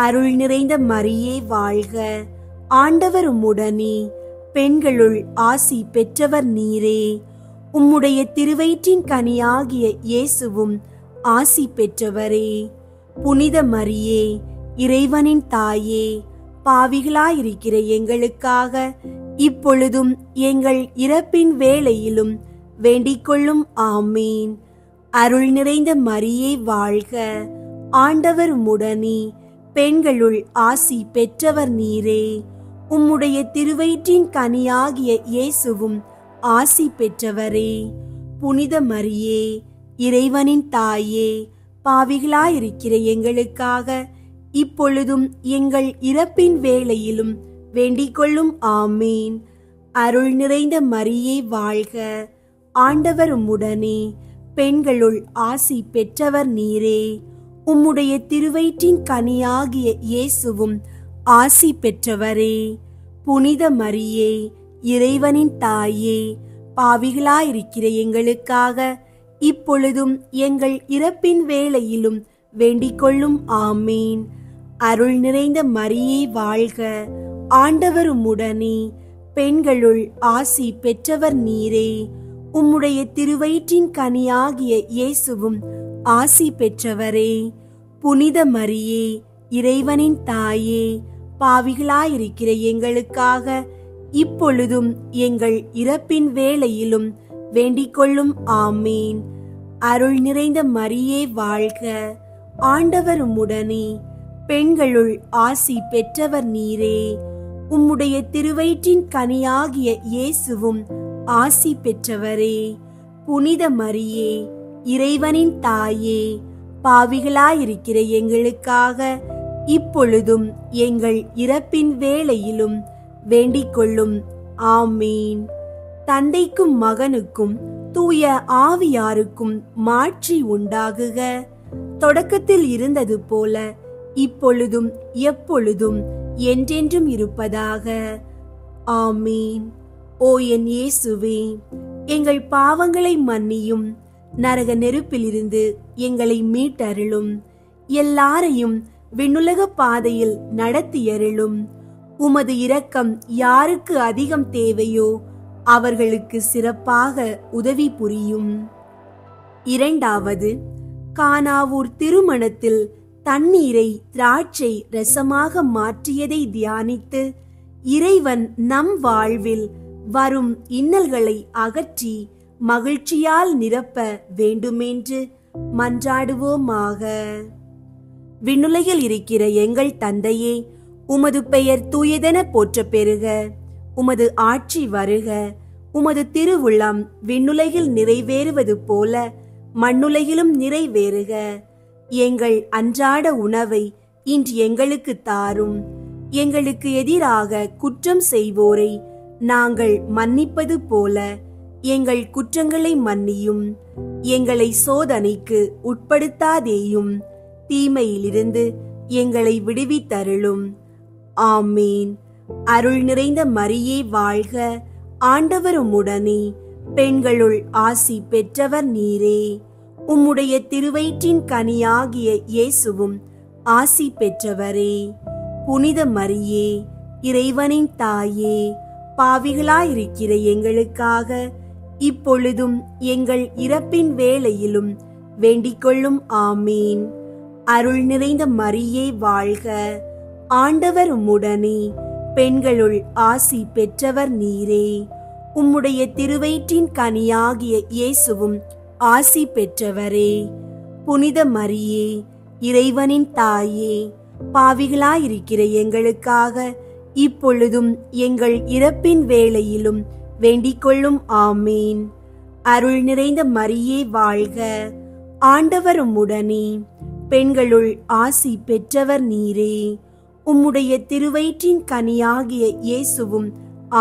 அருள் நிறைந்த மரியே வாழ்க, ஆண்டவர் உம்முடனே, பெண்களுள் ஆசி பெற்றவர் நீரே. உம்முடைய திருவயிற்றின் கனியாகிய இயேசுவும் ஆசி பெற்றவரே. புனித மரியே, இறைவனின் தாயே, பாவிகளாயிருக்கிற எங்களுக்காக இப்பொழுதும் எங்கள் இறப்பின் வேளையிலும் வேண்டிக்கொள்ளும். ஆமீன். அருள் நிறைந்த மரியே வாழ்க, ஆண்டவர் உம்முடனே, பெண்களுள் ஆசி பெற்றவர் நீரே. உம்முடைய திருவயிற்றின் கனியாகிய இயேசுவும் ஆசி பெற்றவரே. புனித மரியே, இறைவனின் தாயே, பாவிகளாயிருக்கிற எங்களுக்காக இப்பொழுதும் எங்கள் இறப்பின் வேளையிலும் வேண்டிக்கொள்ளும். ஆமீன். அருள் நிறைந்த மரியே வாழ்க, ஆண்டவர் உம்முடனே, பெண்களுள் ஆசி பெற்றவர் நீரே. உம்முடைய திருவயிற்றின் கனியாகிய இயேசுவும் ஆசி பெற்றவரே. புனித மரியே, இறைவனின் தாயே, பாவிகளாயிருக்கிற எங்களுக்காக இப்பொழுதும் எங்கள் இறப்பின் வேளையிலும் வேண்டிக்கொள்ளும். ஆமீன். அருள் நிறைந்த மரியே வாழ்க, ஆண்டவர் உம்முடனே, பெண்களுள் ஆசி பெற்றவர் நீரே. உம்முடைய திருவயிற்றின் கனியாகிய இயேசுவும் ஆசி பெற்றவரே. புனித மரியே, இறைவனின் தாயே, பாவிகளாயிருக்கிற எங்களுக்காக இப்பொழுதும் எங்கள் இறப்பின் வேளையிலும் வேண்டிக்கொள்ளும். ஆமீன். அருள் நிறைந்த மரியே வாழ்க, ஆண்டவர் உம்முடனே, பெண்களுள் ஆசி பெற்றவர் நீரே. உம்முடைய திருவயிற்றின் கனியாகிய இயேசுவும் ஆசி பெற்றவரே. புனித மரியே, இறைவனின் தாயே, பாவிகளாயிருக்கிற எங்களுக்காக இப்பொழுதும் எங்கள் இறப்பின் வேளையிலும் வேண்டிக்கொள்ளும். ஆமீன். தந்தைக்கும் மகனுக்கும் தூய ஆவியாருக்கும் மாட்சி உண்டாகுக. தொடக்கத்தில் இருந்தது போல இப்பொழுதும் எப்பொழுதும் என்றென்றும் இருப்பதாக. ஆமீன். ஓ என் இயேசுவே, எங்கள் பாவங்களை மன்னியும், நரக நெருப்பிலிருந்து எங்களை மீட்டருளும், எல்லாரையும் விண்ணுலக பாதையில் நடத்தியருளும். உமது இரக்கம் யாருக்கு அதிகம் தேவையோ அவர்களுக்கு சிறப்பாக உதவி புரியும். இரண்டாவது, கானாவூர் திருமணத்தில் தண்ணீரை திராட்சை ரசமாக மாற்றியதை தியானித்து இறைவன் நம் வாழ்வில் வரும் இன்னல்களை அகற்றி மகிழ்ச்சியால் நிரப்ப வேண்டுமென்று மன்றாடுவோமாக. விண்ணுலகில் இருக்கிற எங்கள் தந்தையே, உமது பெயர் தூயதென போற்றப் பெறுக. உமது ஆட்சி வருக. உமது திருவுள்ளம் விண்ணுலகில் நிறைவேறுவது போல மண்ணுலகிலும் நிறைவேறுக. எங்கள் அன்றாட உணவை இன்று எங்களுக்கு தாரும். எங்களுக்கு எதிராக குற்றம் செய்வோரை நாங்கள் மன்னிப்பது போல எங்கள் குற்றங்களை மன்னியும். எங்களை சோதனைக்கு உட்படுத்தாதேயும், தீமையிலிருந்து எங்களை விடுவித்தருளும். ஆமீன். அருள் நிறைந்த மரியே வாழ்க, ஆண்டவர் உம்முடனே, பெண்களுள் ஆசி பெற்றவர் நீரே. உம்முடைய திருவயிற்றின் கனியாகிய இயேசுவும் ஆசி பெற்றவரே. புனித மரியே, இறைவனின் தாயே, பாவிகளாயிருக்கிற எங்களுக்காக இப்பொழுதும் எங்கள் இறப்பின் வேளையிலும் வேண்டிக்கொள்ளும். ஆமீன். அருள் நிறைந்த மரியே வாழ்க, ஆண்டவர் உம்முடனே, பெண்களுள் ஆசி பெற்றவர் நீரே. உம்முடைய திருவயிற்றின் கனியாகிய இயேசுவும் ஆசி பெற்றவரே. புனித மரியே, இறைவனின் தாயே, பாவிகளாயிருக்கிற எங்களுக்காக இப்பொழுதும் எங்கள் இறப்பின் வேளையிலும் வேண்டிக்கொள்ளும். ஆமீன். அருள் நிறைந்த மரியே வாழ்க, ஆண்டவர் உம்முடனே, பெண்களுள் ஆசி பெற்றவர் நீரே. உம்முடைய திருவயிற்றின் கனியாகிய இயேசுவும்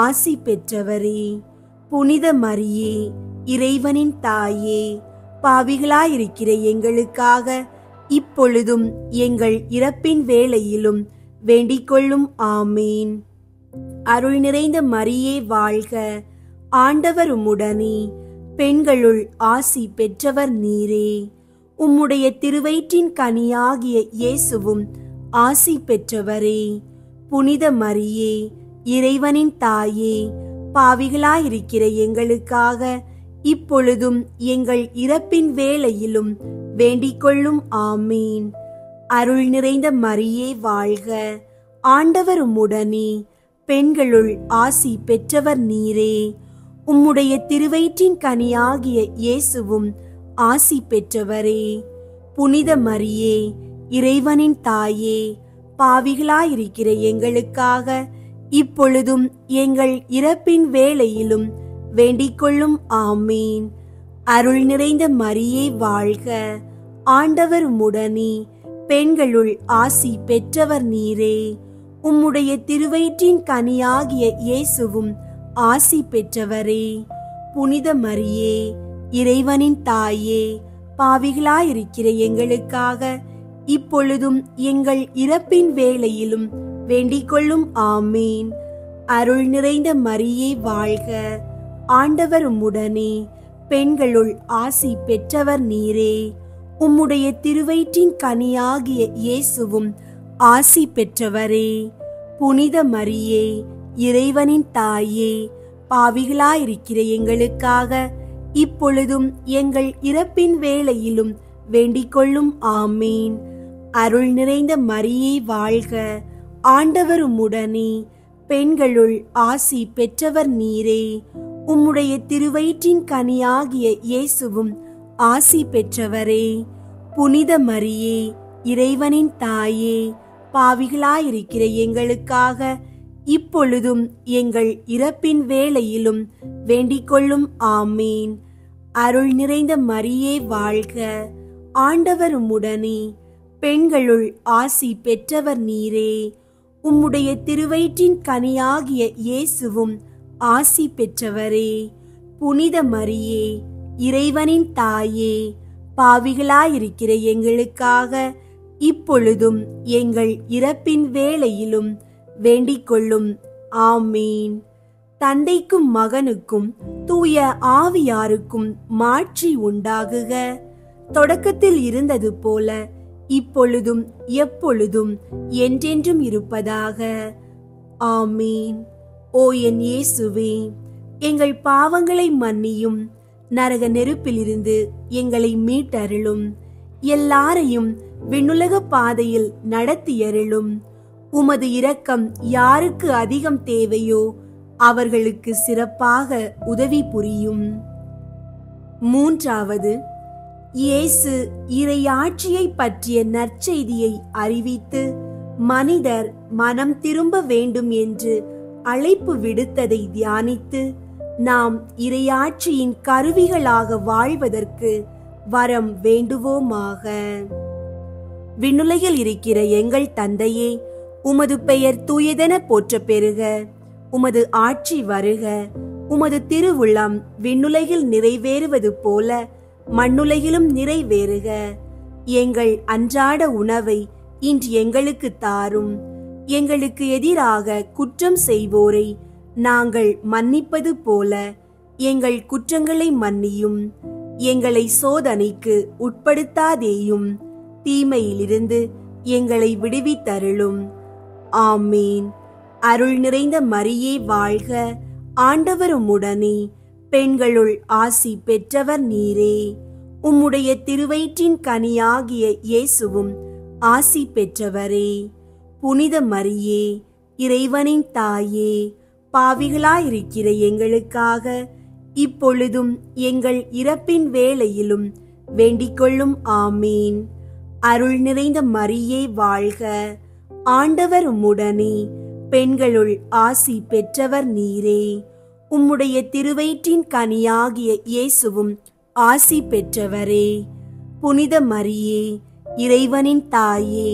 ஆசி பெற்றவரே. புனித மரியே, இறைவனின் தாயே, பாவிகளாயிருக்கிற எங்களுக்காக இப்பொழுதும் எங்கள் இறப்பின் வேளையிலும் வேண்டிக்கொள்ளும். ஆமீன். அருள் நிறைந்த மரியே வாழ்க, ஆண்டவர் உம்முடனே, பெண்களுள் ஆசி பெற்றவர் நீரே. உம்முடைய திருவயிற்றின் கனியாகிய இயேசுவும் ஆசி பெற்றவரே. புனித மரியே, இறைவனின் தாயே, பாவிகளாயிருக்கிற எங்களுக்காக இப்பொழுதும் எங்கள் இறப்பின் வேளையிலும் வேண்டிக்கொள்ளும். ஆமீன். அருள் நிறைந்த மரியே வாழ்க, ஆண்டவர் உம்முடனே, பெண்களுள் ஆசி பெற்றவர் நீரே. உம்முடைய திருவயிற்றின் கனியாகிய இயேசுவும் ஆசி பெற்றவரே. புனித மரியே, இறைவனின் தாயே, பாவிகளாயிருக்கிற எங்களுக்காக இப்பொழுதும் எங்கள் இறப்பின் வேளையிலும் வேண்டிக்கொள்ளும். ஆமீன். அருள் நிறைந்த மரியே வாழ்க, ஆண்டவர் உம்முடனே, பெண்களுள் ஆசி பெற்றவர் நீரே. உம்முடைய திருவயிற்றின் கனியாகிய இயேசுவும் ஆசி பெற்றவரே. புனித மரியே, இறைவனின் தாயே, பாவிகளாயிருக்கிற எங்களுக்காக இப்பொழுதும் எங்கள் இறப்பின் வேளையிலும் வேண்டிக்கொள்ளும். ஆமீன். அருள் நிறைந்த மரியே வாழ்க, ஆண்டவர் உம்முடனே, பெண்களுள் ஆசி பெற்றவர் நீரே. உம்முடைய திருவயிற்றின் கனியாகிய இயேசுவும் ஆசி பெற்றவரே. புனித மரியே, இறைவனின் தாயே, பாவிகளாயிருக்கிற எங்களுக்காக இப்பொழுதும் எங்கள் இறப்பின் வேளையிலும் வேண்டிக்கொள்ளும். ஆமீன். அருள் நிறைந்த மரியே வாழ்க, ஆண்டவர் உம்முடனே, பெண்களுள் ஆசி பெற்றவர் நீரே. உம்முடைய திருவயிற்றின் கனியாகிய இயேசுவும் ஆசி பெற்றவரே. புனித மரியே, இறைவனின் தாயே, பாவிகளாயிருக்கிற எங்களுக்காக இப்பொழுதும் எங்கள் இறப்பின் வேளையிலும் வேண்டிக்கொள்ளும். ஆமீன். அருள் நிறைந்த மரியே வாழ்க, ஆண்டவர் உம்முடனே, பெண்களுள் ஆசி பெற்றவர் நீரே. உம்முடைய திருவயிற்றின் கனியாகிய இயேசுவும் ஆசி பெற்றவரே. புனித மரியே, இறைவனின் தாயே, பாவிகளாயிருக்கிற எங்களுக்காக இப்பொழுதும் எங்கள் இறப்பின் வேளையிலும் வேண்டிக்கொள்ளும். ஆமீன். தந்தைக்கும் மகனுக்கும் தூய ஆவியாருக்கும் மாட்சி உண்டாகுக. தொடக்கத்தில் இருந்தது போல இப்பொழுதும் எப்பொழுதும் என்றென்றும் இருப்பதாக. ஆமீன். ஓ என் இயேசுவே, எங்கள் பாவங்களை மன்னியும், நரக நெருப்பிலிருந்து எங்களை மீட்டருளும், எல்லாரையும் விண்ணுலக பாதையில் நடத்தியருளும். உமது இரக்கம் யாருக்கு அதிகம் தேவையோ அவர்களுக்கு சிறப்பாக உதவி புரியும். மூன்றாவது, இயேசு இறையாட்சியை பற்றிய நற்செய்தியை அறிவித்து மனிதர் மனம் திரும்ப வேண்டும் என்று அழைப்பு விடுத்ததை தியானித்து நாம் இறையாட்சியின் கருவிகளாக வாழ்வதற்கு வரம் வேண்டுவோமாக. விண்ணுலகில் இருக்கிற எங்கள் தந்தையே, உமது பெயர் தூயதென போற்றப் பெறுக. உமது ஆட்சி வருக. உமது திருவுள்ளம் விண்ணுலகில் நிறைவேறுவது போல மண்ணுலகிலும் நிறைவேறுக. எங்கள் அன்றாட உணவை இன்று எங்களுக்கு தாரும். எங்களுக்கு எதிராக குற்றம் செய்வோரை நாங்கள் மன்னிப்பது போல எங்கள் குற்றங்களை மன்னியும். எங்களை சோதனைக்கு உட்படுத்தாதேயும், தீமையிலிருந்து எங்களை விடுவித்தருளும். ஆமீன். அருள் நிறைந்த மரியே வாழ்க, ஆண்டவர் உம்முடனே, பெண்களுள் ஆசி பெற்றவர் நீரே. உம்முடைய திருவயிற்றின் கனியாகிய இயேசுவும் ஆசி பெற்றவரே. புனித மரியே, இறைவனின் தாயே, பாவிகளாயிருக்கிற எங்களுக்காக இப்பொழுதும் எங்கள் இறப்பின் வேளையிலும் வேண்டிக்கொள்ளும். ஆமீன். அருள் நிறைந்த மரியே வாழ்க, ஆண்டவர் உம்முடனே, பெண்களுள் ஆசி பெற்றவர் நீரே. உம்முடைய திருவயிற்றின் கனியாகிய இயேசுவும் ஆசி பெற்றவரே. புனித மரியே, இறைவனின் தாயே,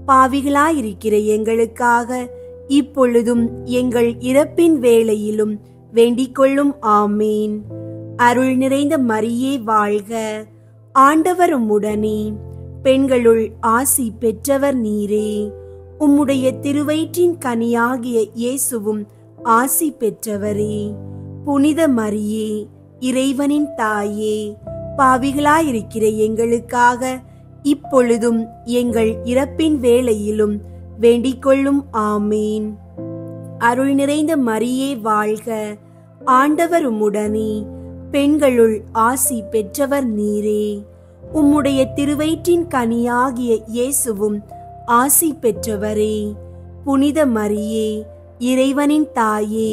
பாவிகளாயிருக்கிற எங்களுக்காக இப்பொழுதும் எங்கள் இறப்பின் வேளையிலும் வேண்டிக்கொள்ளும். ஆமீன். அருள் நிறைந்த மரியே வாழ்க, ஆண்டவர் உம்முடனே, பெண்களுள் ஆசி பெற்றவர் நீரே. உம்முடைய திருவயிற்றின் கனியாகிய இயேசுவும் ஆசி பெற்றவரே. புனித மரியே, இறைவனின் தாயே, பாவிகளாயிருக்கிற எங்களுக்காக இப்பொழுதும் எங்கள் இறப்பின் வேளையிலும் வேண்டிக்கொள்ளும். ஆமீன். அருள் நிறைந்த மரியே வாழ்க, ஆண்டவர் உம்முடனே, பெண்களுள் ஆசி பெற்றவர் நீரே. உம்முடைய திருவயிற்றின் கனியாகிய இயேசுவும் ஆசி பெற்றவரே. புனித மரியே, இறைவனின் தாயே,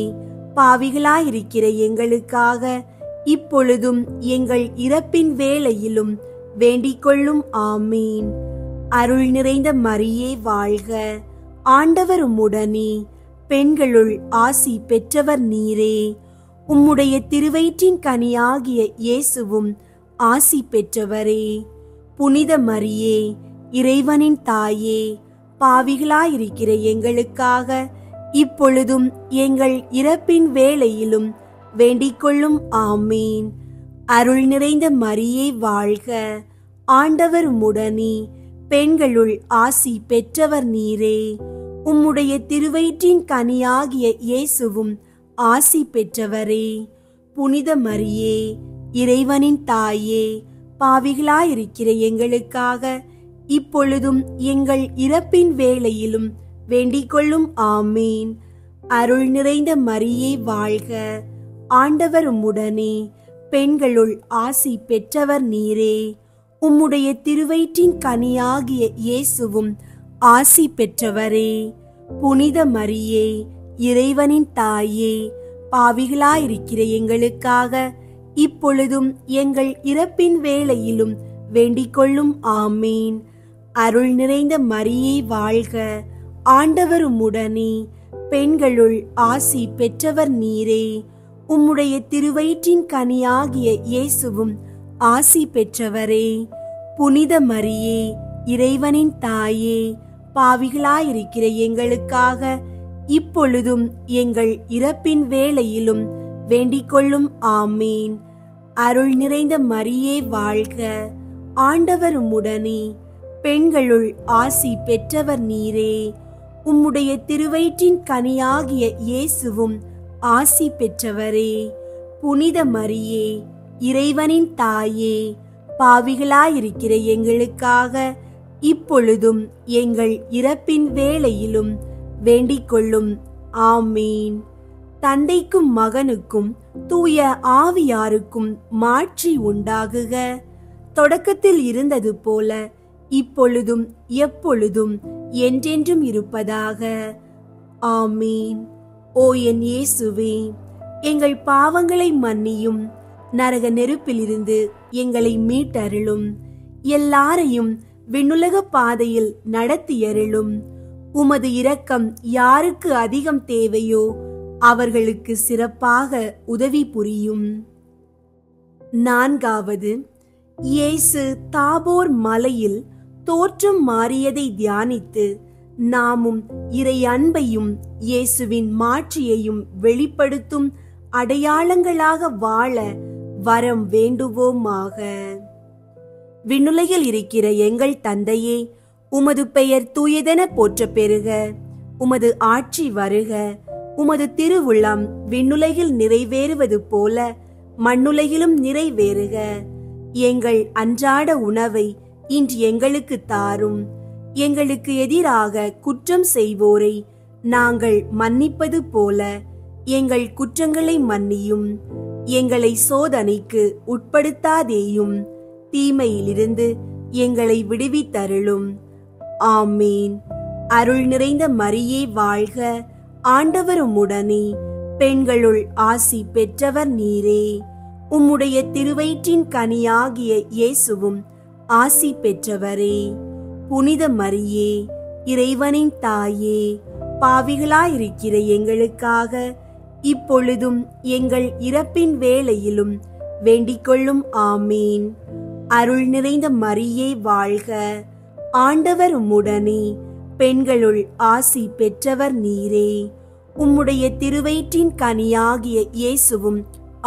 பாவிகளாயிருக்கிற எங்களுக்காக இப்பொழுதும் எங்கள் இறப்பின் வேளையிலும் வேண்டிக்கொள்ளும். ஆமீன். அருள் நிறைந்த மரியே வாழ்க, ஆண்டவர் உம்முடனே, பெண்களுள் ஆசி பெற்றவர் நீரே. உம்முடைய திருவயிற்றின் கனியாகிய இயேசுவும் ஆசி பெற்றவரே. புனித மரியே, இறைவனின் தாயே, பாவிகளாயிருக்கிற எங்களுக்காக இப்பொழுதும் எங்கள் இறப்பின் வேளையிலும் வேண்டிக்கொள்ளும். ஆமீன். அருள் நிறைந்த மரியே வாழ்க, ஆண்டவர் உம்முடனே, பெண்களுள் ஆசி பெற்றவர் நீரே. உம்முடைய திருவயிற்றின் கனியாகிய இயேசுவும் ஆசி பெற்றவரே. புனித மரியே, இறைவனின் தாயே, பாவிகளாயிருக்கிற எங்களுக்காக இப்பொழுதும் எங்கள் இறப்பின் வேளையிலும் வேண்டிக்கொள்ளும். ஆமீன். அருள் நிறைந்த மரியே வாழ்க, ஆண்டவர் உம்முடனே, பெண்களுள் ஆசி பெற்றவர் நீரே. உம்முடைய திருவயிற்றின் கனியாகிய இயேசுவும் ஆசி பெற்றவரே. புனித மரியே, இறைவனின் தாயே, பாவிகளாயிருக்கிற எங்களுக்காக இப்பொழுதும் எங்கள் இறப்பின் வேளையிலும் வேண்டிக்கொள்ளும். ஆமீன். அருள் நிறைந்த மரியே வாழ்க, ஆண்டவர் உம்முடனே, பெண்களுள் ஆசி பெற்றவர் நீரே. உம்முடைய திருவயிற்றின் கனியாகிய இயேசுவும் ஆசி பெற்றவரே. புனித மரியே, இறைவனின் தாயே, பாவிகளாயிருக்கிற எங்களுக்காக இப்பொழுதும் எங்கள் இறப்பின் வேளையிலும் வேண்டிக்கொள்ளும். ஆமீன். அருள் நிறைந்த மரியே வாழ்க, ஆண்டவர் உம்முடனே, பெண்களுள் ஆசி பெற்றவர் நீரே. உம்முடைய திருவயிற்றின் கனியாகிய இயேசுவும் ஆசி பெற்றவரே. புனித மரியே, இறைவனின் தாயே, பாவிகளாயிருக்கிற எங்களுக்காக இப்பொழுதும் எங்கள் இறப்பின் வேளையிலும் வேண்டிக்கொள்ளும். ஆமீன். தந்தைக்கும் மகனுக்கும் தூய ஆவியாருக்கும் மாட்சி உண்டாகுக. தொடக்கத்தில் இருந்தது போல இப்பொழுதும் எப்பொழுதும் என்றென்றும் இருப்பதாக. ஆமீன். ஓ என் இயேசுவே, எங்கள் பாவங்களை மன்னியும், நரக நெருப்பிலிருந்து எங்களை மீட்டருளும். எல்லாரையும் விண்ணுலக பாதையில் நடத்தியருளும். உமது இரக்கம் யாருக்கு அதிகம் தேவையோ அவர்களுக்கு சிறப்பாக உதவி புரியும். 4வது, இயேசு தாபோர் மலையில் தோற்றம் மாறியதை தியானித்து நாமும் இறை அன்பையும் இயேசுவின் மாட்சியையும் வெளிப்படுத்தும் அடையாளங்களாக வாழ வரம் வேண்டுவோமாக. விண்ணுலகில் இருக்கிற எங்கள் தந்தையே, உமது பெயர் தூயதென போற்ற பெறுக. உமது ஆட்சி வருக. உமது திருவுள்ளம் விண்ணுலகில் நிறைவேறுவது போல மண்ணுலகிலும் நிறைவேறுக. எங்கள் அன்றாட உணவை இன்று எங்களுக்கு தாரும். எங்களுக்கு எதிராக குற்றம் செய்வோரை நாங்கள் மன்னிப்பது போல எங்கள் குற்றங்களை மன்னியும். எங்களை சோதனைக்கு உட்படுத்தாதேயும், தீமையிலிருந்து எங்களை விடுவித்தருளும். ஆமீன். அருள் நிறைந்த மரியே வாழ்க. ஆண்டவர் உம்முடனே, பெண்களுள் ஆசி பெற்றவர் நீரே. உம்முடைய திருவயிற்றின் கனியாகிய இயேசுவும் ஆசி பெற்றவரே. புனித மரியே, இறைவனின் தாயே, பாவிகளாயிருக்கிற எங்களுக்காக இப்பொழுதும் எங்கள் இறப்பின் வேளையிலும் வேண்டிக்கொள்ளும். ஆமீன். அருள் நிறைந்த மரியே வாழ்க. ஆண்டவர் உம்முடனே, பெண்களுள் ஆசி பெற்றவர் நீரே. உம்முடைய திருவயிற்றின் கனியாகிய இயேசுவும்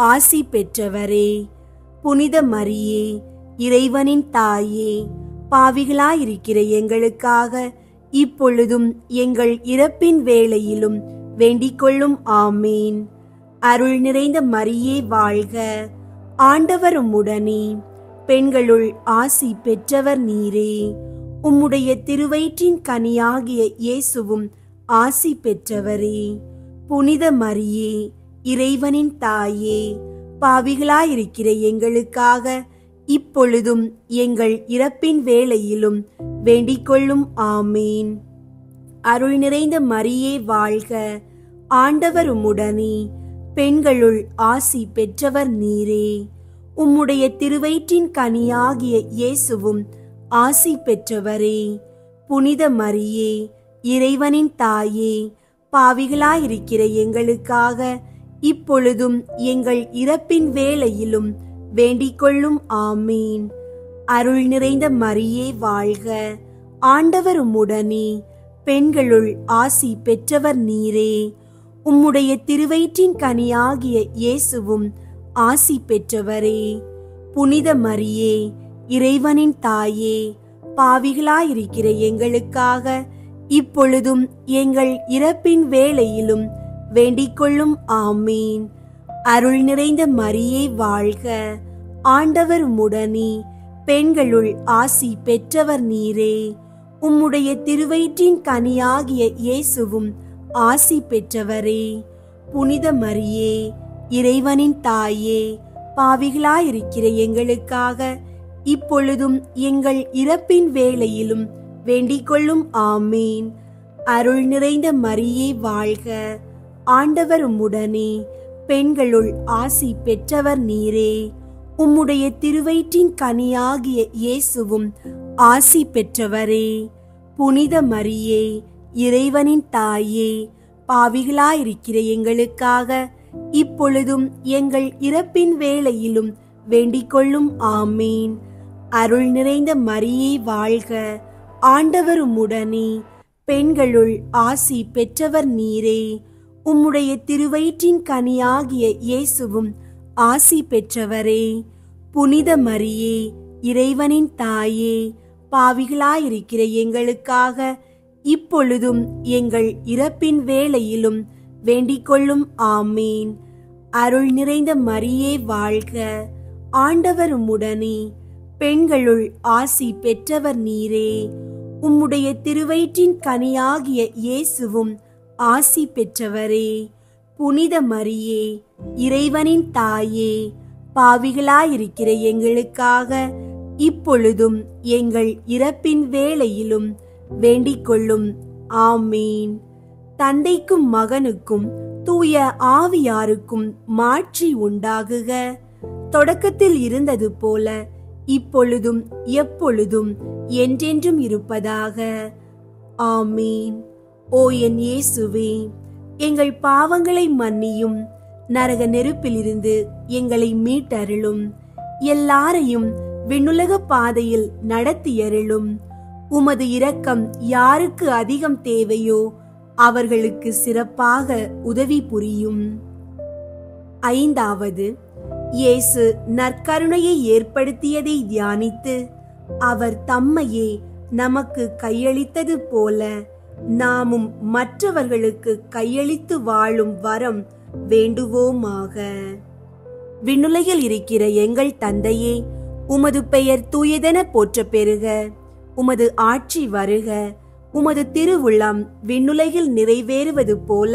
ஆசி பெற்றவரே. புனித மரியே, இறைவனின் தாயே, பாவிகளாயிருக்கிற எங்களுக்காக இப்பொழுதும் எங்கள் இறப்பின் வேளையிலும் வேண்டிக்கொள்ளும். ஆமீன். அருள் நிறைந்த மரியே வாழ்க. ஆண்டவர் உம்முடனே, பெண்களுள் ஆசி பெற்றவர் நீரே. உம்முடைய திருவயிற்றின் கனியாகிய இயேசுவும் ஆசி பெற்றவரே. புனித மரியே, இறைவனின் தாயே, பாவிகளாயிருக்கிற எங்களுக்காக இப்பொழுதும் எங்கள் இறப்பின் வேளையிலும் வேண்டிக்கொள்ளும். ஆமீன். அருள் நிறைந்த மரியே வாழ்க. ஆண்டவர் உம்முடனே, பெண்களுள் ஆசி பெற்றவர் நீரே. உம்முடைய திருவயிற்றின் கனியாகிய இயேசுவும் ஆசி பெற்றவரே. புனித மரியே, இறைவனின் தாயே, பாவிகளாயிருக்கிற எங்களுக்காக இப்பொழுதும் எங்கள் இறப்பின் வேளையிலும் வேண்டிக்கொள்ளும். ஆமீன். அருள் நிறைந்த மரியே வாழ்க. ஆண்டவர் உம்முடனே, பெண்களுள் ஆசி பெற்றவர் நீரே. உம்முடைய திருவயிற்றின் கனியாகிய இயேசுவும் ஆசி பெற்றவரே. புனித மரியே, இறைவனின் தாயே, பாவிகளாயிருக்கிற எங்களுக்காக இப்பொழுதும் எங்கள் இறப்பின் வேளையிலும் வேண்டிக்கொள்ளும். ஆமீன். அருள் நிறைந்த மரியே வாழ்க. ஆண்டவர் உம்முடனே, பெண்களுள் ஆசி பெற்றவர் நீரே. உம்முடைய திருவயிற்றின் கனியாகிய இயேசுவும் ஆசி பெற்றவரே. புனித மரியே, இறைவனின் தாயே, பாவிகளாயிருக்கிற எங்களுக்காக இப்பொழுதும் எங்கள் இறப்பின் வேளையிலும் வேண்டிக்கொள்ளும். ஆமீன். அருள் நிறைந்த மரியே வாழ்க. ஆண்டவர் உம்முடனே, பெண்களுள் ஆசி பெற்றவர் நீரே. உம்முடைய திருவயிற்றின் கனியாகிய இயேசுவும் ஆசி பெற்றவரே. புனித மரியே, இறைவனின் தாயே, பாவிகளாயிருக்கிற எங்களுக்காக இப்பொழுதும் எங்கள் இறப்பின் வேளையிலும் வேண்டிக்கொள்ளும். ஆமீன். அருள் நிறைந்த மரியே வாழ்க. ஆண்டவர் உம்முடனே, பெண்களுள் ஆசி பெற்றவர் நீரே. உம்முடைய திருவயிற்றின் கனியாகிய இயேசுவும் ஆசி பெற்றவரே. புனித மரியே, இறைவனின் தாயே, பாவிகளாயிருக்கிற எங்களுக்காக இப்பொழுதும் எங்கள் இறப்பின் வேளையிலும் வேண்டிக்கொள்ளும். ஆமீன். அருள் நிறைந்த மரியே வாழ்க. ஆண்டவர் உம்முடனே, பெண்களுள் ஆசி பெற்றவர் நீரே. உம்முடைய திருவயிற்றின் கனியாகிய இயேசுவும் ஆசி பெற்றவரே. புனித மரியே, இறைவனின் தாயே, பாவிகளாயிருக்கிற எங்களுக்காக இப்பொழுதும் எங்கள் இறப்பின் வேளையிலும் வேண்டிக்கொள்ளும். ஆமீன். தந்தைக்கும் மகனுக்கும் தூய ஆவியாருக்கும் மாட்சி உண்டாகுக. தொடக்கத்தில் இருந்தது போல இப்பொழுதும் எப்பொழுதும் என்றென்றும் இருப்பதாக. ஆமீன். ஓ என் இயேசுவே, எங்கள் பாவங்களை மன்னியும், நரக நெருப்பிலிருந்து எங்களை மீட்டருளும், எல்லாரையும் விண்ணுலக பாதையில் நடத்தியருளும். உமது இரக்கம் யாருக்கு அதிகம் தேவையோ அவர்களுக்கு சிறப்பாக உதவி புரியும். ஐந்தாவது, இயேசு நற்கருணையை ஏற்படுத்தியதை தியானித்து அவர் தம்மையே நமக்கு கையளித்தது போல நாமும் மற்றவர்களுக்கு கையளித்து வாழும் வரம் வேண்டுவோமாக. விண்ணுலகில் இருக்கிற எங்கள் தந்தையே, உமது பெயர் தூயதென போற்ற பெறுக. உமது ஆட்சி வருக. உமது திருவுள்ளம் விண்ணுலகில் நிறைவேறுவது போல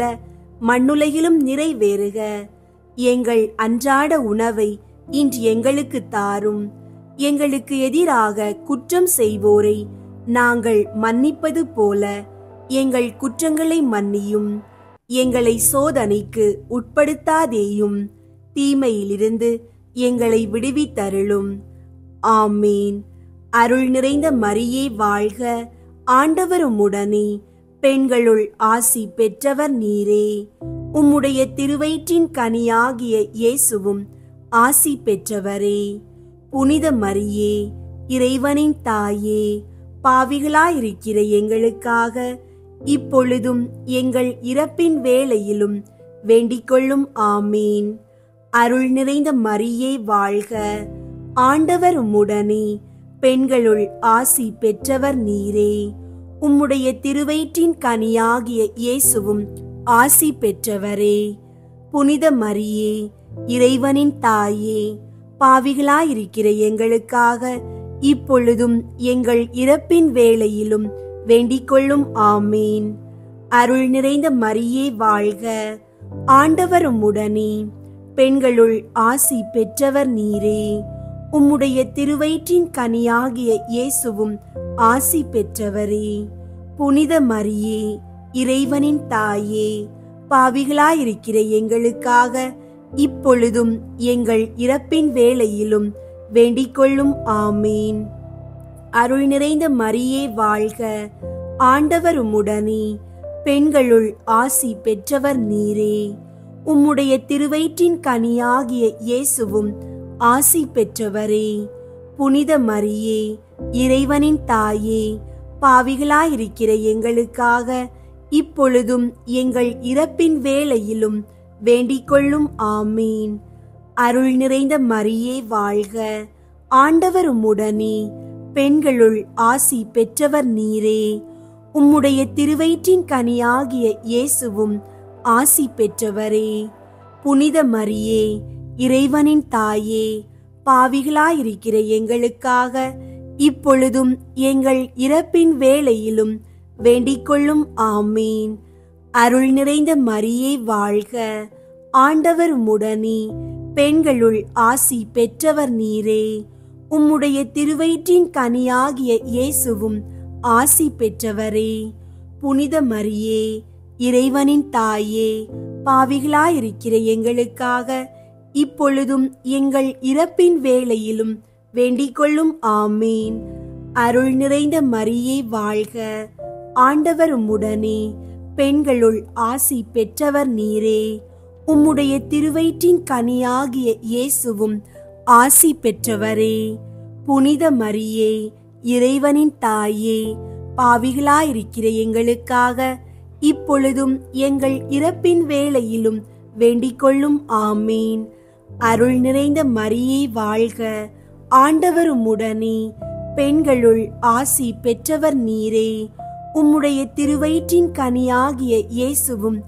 மண்ணுலகிலும் நிறைவேறுக. எங்கள் அன்றாட உணவை இன்று எங்களுக்கு தாரும். எங்களுக்கு எதிராக குற்றம் செய்வோரை நாங்கள் மன்னிப்பது போல எங்கள் குற்றங்களை மன்னியும். எங்களை சோதனைக்கு உட்படுத்தாதேயும், தீமையிலிருந்து எங்களை விடுவித்தருளும். ஆமீன். அருள் நிறைந்த மரியே வாழ்க, ஆண்டவர் உம்முடனே, பெண்களுள் ஆசி பெற்றவர் நீரே. உம்முடைய திருவயிற்றின் கனியாகிய இயேசுவும் ஆசி பெற்றவரே. புனித மரியே, இறைவனின் தாயே, பாவிகளாயிருக்கிற எங்களுக்காக இப்பொழுதும் எங்கள் இறப்பின் வேளையிலும் வேண்டிக்கொள்ளும். ஆமீன். அருள் நிறைந்த மரியே வாழ்க, ஆண்டவர் உம்முடனே, பெண்களுள் ஆசி பெற்றவர் நீரே. உம்முடைய திருவயிற்றின் கனியாகிய இயேசுவும் ஆசி பெற்றவரே. புனித மரியே, இறைவனின் தாயே, பாவிகளாயிருக்கிற எங்களுக்காக இப்பொழுதும் எங்கள் இறப்பின் வேளையிலும் வேண்டிக்கொள்ளும். ஆமீன். அருள் நிறைந்த மரியே வாழ்க, ஆண்டவர் உம்முடனே, பெண்களுள் ஆசி பெற்றவர் நீரே. உம்முடைய திருவயிற்றின் கனியாகிய இயேசுவும் ஆசி பெற்றவரே. புனித மரியே, இறைவனின் தாயே, பாவிகளாயிருக்கிற எங்களுக்காக இப்பொழுதும் எங்கள் இறப்பின் வேளையிலும் வேண்டிக்கொள்ளும். ஆமீன். அருள் நிறைந்த மரியே வாழ்க, ஆண்டவர் உம்முடனே, பெண்களுள் ஆசி பெற்றவர் நீரே. உம்முடைய திருவயிற்றின் கனியாகிய இயேசுவும் ஆசி பெற்றவரே. புனித மரியே, இறைவனின் தாயே, பாவிகளாயிருக்கிற எங்களுக்காக இப்பொழுதும் எங்கள் இறப்பின் வேளையிலும் வேண்டிக்கொள்ளும். ஆமீன். அருள் நிறைந்த மரியே வாழ்க, ஆண்டவர் உம்முடனே, பெண்களுள் ஆசி பெற்றவர் நீரே. உம்முடைய திருவயிற்றின் கனியாகிய இயேசுவும் ஆசி பெற்றவரே. புனித மரியே, இறைவனின் தாயே, பாவிகளாயிருக்கிற எங்களுக்காக இப்பொழுதும் எங்கள் இறப்பின் வேளையிலும் வேண்டிக்கொள்ளும். ஆமீன். அருள் நிறைந்த மரியே வாழ்க, ஆண்டவர் உம்முடனே, பெண்களுள் ஆசி பெற்றவர் நீரே. உம்முடைய திருவயிற்றின் கனியாகிய இயேசுவும் ஆசி பெற்றவரே. புனித மரியே, இறைவனின் தாயே, பாவிகளாயிருக்கிற எங்களுக்காக இப்பொழுதும் எங்கள் இறப்பின் வேளையிலும் வேண்டிக்கொள்ளும். ஆமீன். அருள் நிறைந்த மரியே வாழ்க, ஆண்டவர் உம்முடனே, பெண்களுள் ஆசி பெற்றவர் நீரே. உம்முடைய திருவயிற்றின் கனியாகிய இயேசுவும் ஆசி பெற்றவரே. புனித மரியே, இறைவனின் தாயே, பாவிகளாயிருக்கிற எங்களுக்காக இப்பொழுதும் எங்கள் இறப்பின் வேளையிலும் வேண்டிக்கொள்ளும். ஆமீன். அருள் நிறைந்த மரியே வாழ்க, ஆண்டவர் உம்முடனே, பெண்களுள் ஆசி பெற்றவர் நீரே. உம்முடைய திருவயிற்றின் கனியாகிய இயேசுவும்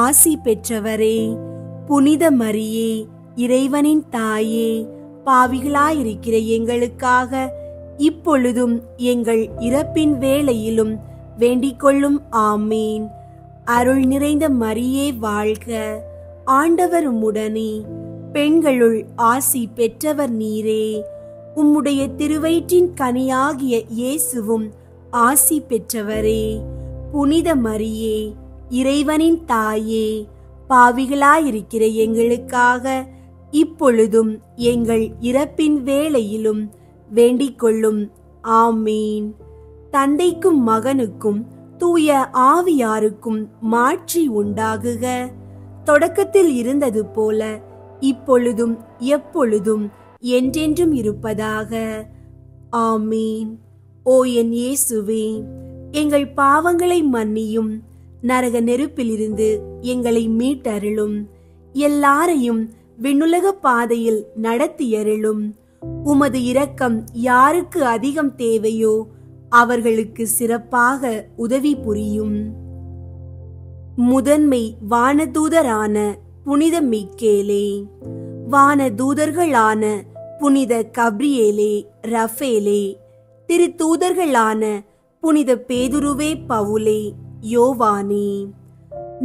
ஆசி பெற்றவரே. புனித மரியே, இறைவனின் தாயே, பாவிகளாயிருக்கிற எங்களுக்காக இப்பொழுதும் எங்கள் இறப்பின் வேளையிலும் வேண்டிக்கொள்ளும். ஆமீன். அருள் நிறைந்த மரியே வாழ்க, ஆண்டவர் உம்முடனே, பெண்களுள் ஆசி பெற்றவர் நீரே. உம்முடைய திருவயிற்றின் கனியாகிய இயேசுவும் ஆசி பெற்றவரே. புனித மரியே, இறைவனின் தாயே, பாவிகளாயிருக்கிற எங்களுக்காக இப்பொழுதும் எங்கள் இறப்பின் வேளையிலும் வேண்டிக் கொள்ளும். ஆமீன். தந்தைக்கும் மகனுக்கும் தூய ஆவியாருக்கும் மாட்சி உண்டாகுக. தொடக்கத்தில் இருந்தது போல இப்பொழுதும் எப்பொழுதும் என்றென்றும் இருப்பதாக. ஆமீன். ஓ என் இயேசுவே, எங்கள் பாவங்களை மன்னியும், நரக நெருப்பிலிருந்து எங்களை மீட்டருளும், எல்லாரையும் விண்ணுலக பாதையில் நடத்தியருளும். உமது இரக்கம் யாருக்கு அதிகம் தேவையோ அவர்களுக்கு சிறப்பாக உதவி புரியும். முதன்மை வானதூதரான புனித மிக்கேலே, வானதூதர்களான புனித கப்ரியேலே, ரஃபேலே, திருத்தூதர்களான புனித பேதுருவே, பவுலே, யோவானே,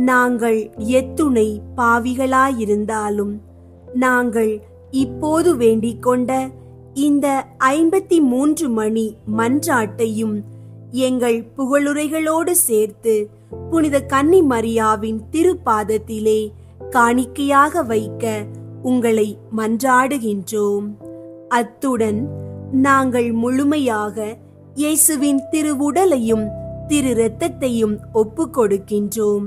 நாங்கள் எத்துணை பாவிகளாயிருந்தாலும் நாங்கள் இப்போது வேண்டிக் கொண்ட இந்த 53 மணி மன்றாட்டையும் எங்கள் புகழுரைகளோடு சேர்த்து புனித கன்னி மரியாவின் திருப்பாதத்திலே காணிக்கையாக வைக்க உங்களை மன்றாடுகின்றோம். அத்துடன் நாங்கள் முழுமையாக இயேசுவின் திருவுடலையும் திரு இரத்தத்தையும் ஒப்பு கொடுக்கின்றோம்.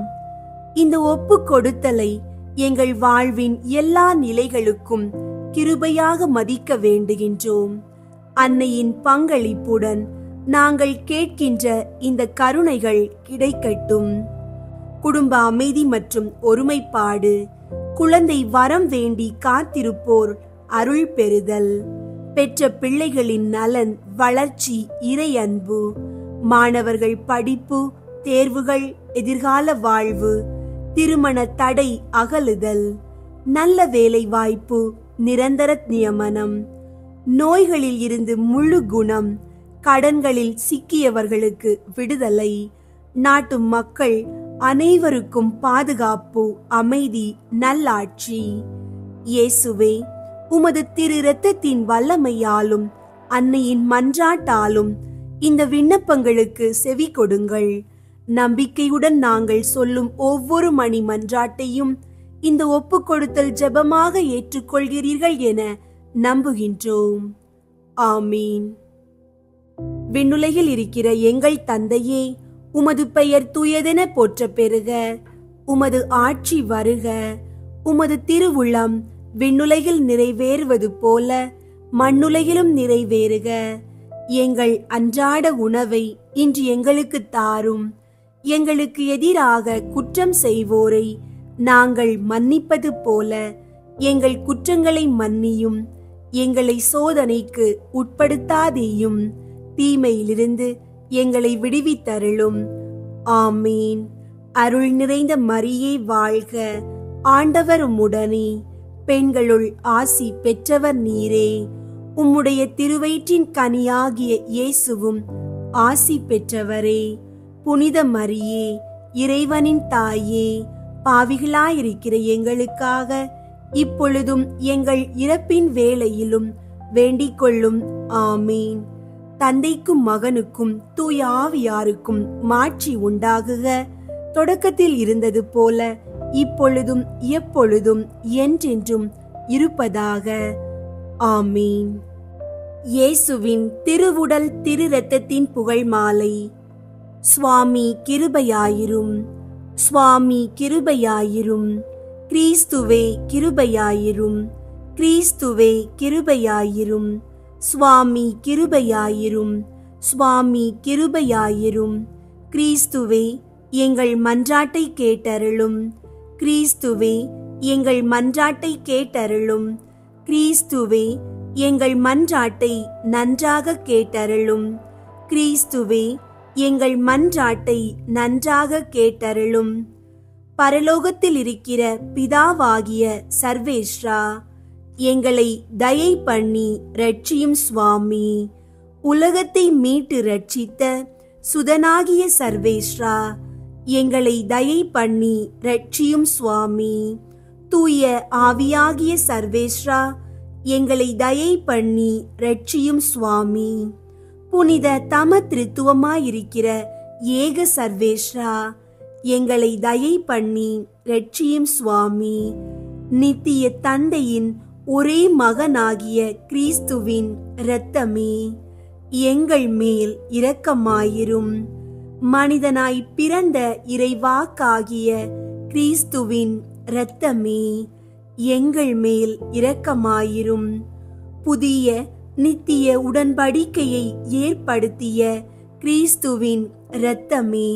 இந்த ஒப்பு கொடுத்தலை எங்கள் வாழ்வின் எல்லா நிலைகளுக்கும் கிருபையாக மதிக்க வேண்டுகின்றோம். அன்னையின் பங்களிப்புடன் நாங்கள் கேட்கின்ற இந்த கருணைகள் கிடைக்கட்டும். குடும்ப அமைதி மற்றும் ஒருமைப்பாடு, குழந்தை வரம் வேண்டி காத்திருப்போர் அருள் பெறுதல், பெற்ற பிள்ளைகளின் நலன், வளர்ச்சி, இறை அன்பு, மாணவர்கள் படிப்பு, தேர்வுகள், எதிர்கால வாழ்வு, திருமண தடை அகலுதல், நல்ல வேலை வாய்ப்பு, நிரந்தர நியமனம், நோய்களில் இருந்து முழு குணம், கடன்களில் சிக்கியவர்களுக்கு விடுதலை, நாட்டு மக்கள் அனைவருக்கும் பாதுகாப்பு, அமைதி, நல்லாட்சி. இயேசுவே, உமது திரு இரத்தத்தின் வல்லமையாலும் அன்னையின் மன்றாட்டாலும் இந்த விண்ணப்பங்களுக்கு செவி கொடுங்கள். நம்பிக்கையுடன் நாங்கள் சொல்லும் ஒவ்வொரு மணி மன்றாட்டையும் இந்த ஒப்பு கொடுத்தல் ஜெபமாக ஏற்றுக்கொள்கிறீர்கள் என நம்புகின்றோம். ஆமீன். விண்ணுலகில் இருக்கிற எங்கள் தந்தையே, உமது பெயர் தூயதென போற்ற பெறுக. உமது ஆட்சி வருக. உமது திருவுளம் விண்ணுலகில் நிறைவேறுவது போல மண்ணுலகிலும் நிறைவேறுக. எங்கள் அன்றாட உணவை இன்று எங்களுக்கு தாரும். எங்களுக்கு எதிராக குற்றம் செய்வோரை நாங்கள் மன்னிப்பது போல எங்கள் குற்றங்களை மன்னியும். எங்களை சோதனைக்கு உட்படுத்தாதேயும், தீமையிலிருந்து எங்களை விடுவித்தருளும். ஆமீன். அருள் நிறைந்த மரியே வாழ்க. ஆண்டவர் உம்முடனே, பெண்களுள் ஆசி பெற்றவர் நீரே. உம்முடைய திருவயிற்றின் கனியாகிய இயேசுவும் ஆசி பெற்றவரே. புனித மரியே, இறைவனின் தாயே, பாவிகளாயிருக்கிற எங்களுக்காக இப்பொழுதும் எங்கள் இறப்பின் வேளையிலும் வேண்டிக் கொள்ளும். ஆமீன். தந்தைக்கும் மகனுக்கும் தூய ஆவியாருக்கும் மாட்சி உண்டாகுக. தொடக்கத்தில் இருந்தது போல இப்பொழுதும் எப்பொழுதும் என்றென்றும் இருப்பதாக. ஆமீன். இயேசுவின் திருவுடல் திரு இரத்தத்தின் புகழ் மாலை. சுவாமி கிருபையாயிரும். சுவாமி கிருபையாயிரும். கிறிஸ்துவே கிருபையாயிரும். கிறிஸ்துவே கிருபையாயிரும். சுவாமி கிருபையாயிரும். சுவாமி கிருபையாயிரும். கிறிஸ்துவே, எங்கள் மன்றாட்டை கேட்டருளும். கிறிஸ்துவே, எங்கள் மன்றாட்டை கேட்டருளும். கிறிஸ்துவே, எங்கள் மன்றாட்டை நன்றாக கேட்டருளும். கிறிஸ்துவே, எங்கள் மன்றாட்டை நன்றாக கேட்டருளும். பரலோகத்தில் இருக்கிற பிதாவாகிய சர்வேஸ்வரா, எங்களை தயை பண்ணி ரட்சியும் சுவாமி. உலகத்தை மீட்டு ரட்சித்த சுதனாகிய சர்வேஸ்வரா, எங்களை தயை பண்ணி ரட்சியும் சுவாமி. தூய ஆவியாகிய சர்வேஸ்வரா, எங்களை தயை பண்ணி ரட்சியும் சுவாமி. புனித தம திருத்துவமாயிருக்கிற ஏக சர்வேஸ்வரா, எங்களை தயை பண்ணி ரட்சியும் சுவாமி. நித்திய தந்தையின் ஒரே மகனாகிய கிறிஸ்துவின் இரத்தமே, எங்கள் மேல் இரக்கமாயிரும். மனிதனாய் பிறந்த இறைவாக்காகிய கிறிஸ்துவின் இரத்தமே, எங்கள் மேல் இரக்கமாயிரும். புதிய நித்திய உடன்படிக்கையை ஏற்படுத்திய கிறிஸ்துவின் இரத்தமே,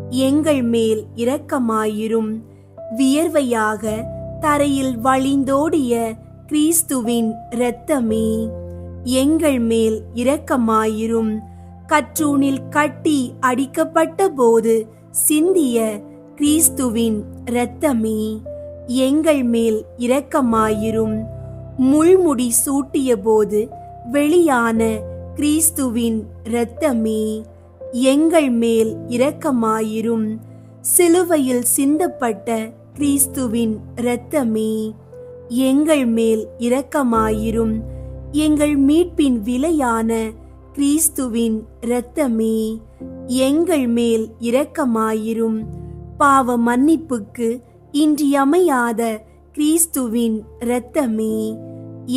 எங்கள் மேல் இரக்கமாயிரும். வியர்வையாக தரையில் வழிந்தோடிய கிறிஸ்துவின் இரத்தமே, எங்கள் மேல் இரக்கமாயிரும். கற்றூணில் கட்டி அடிக்கப்பட்ட போது சிந்திய கிறிஸ்துவின் இரத்தமே, எங்கள் மேல் இரக்கமாயிரும். முள்முடி சூட்டிய போது வெளியான கிறிஸ்துவின் இரத்தமே, எங்கள் மேல் இரக்கமாயிரும். சிலுவையில் சிந்தப்பட்ட கிறிஸ்துவின் இரத்தமே, எங்கள் மேல் இரக்கமாயிரும். எங்கள் மீட்பின் விலையான கிறிஸ்துவின் இரத்தமே, எங்கள் மேல் இரக்கமாயிரும். பாவ மன்னிப்புக்கு இன்றியமையாத கிறிஸ்துவின் இரத்தமே,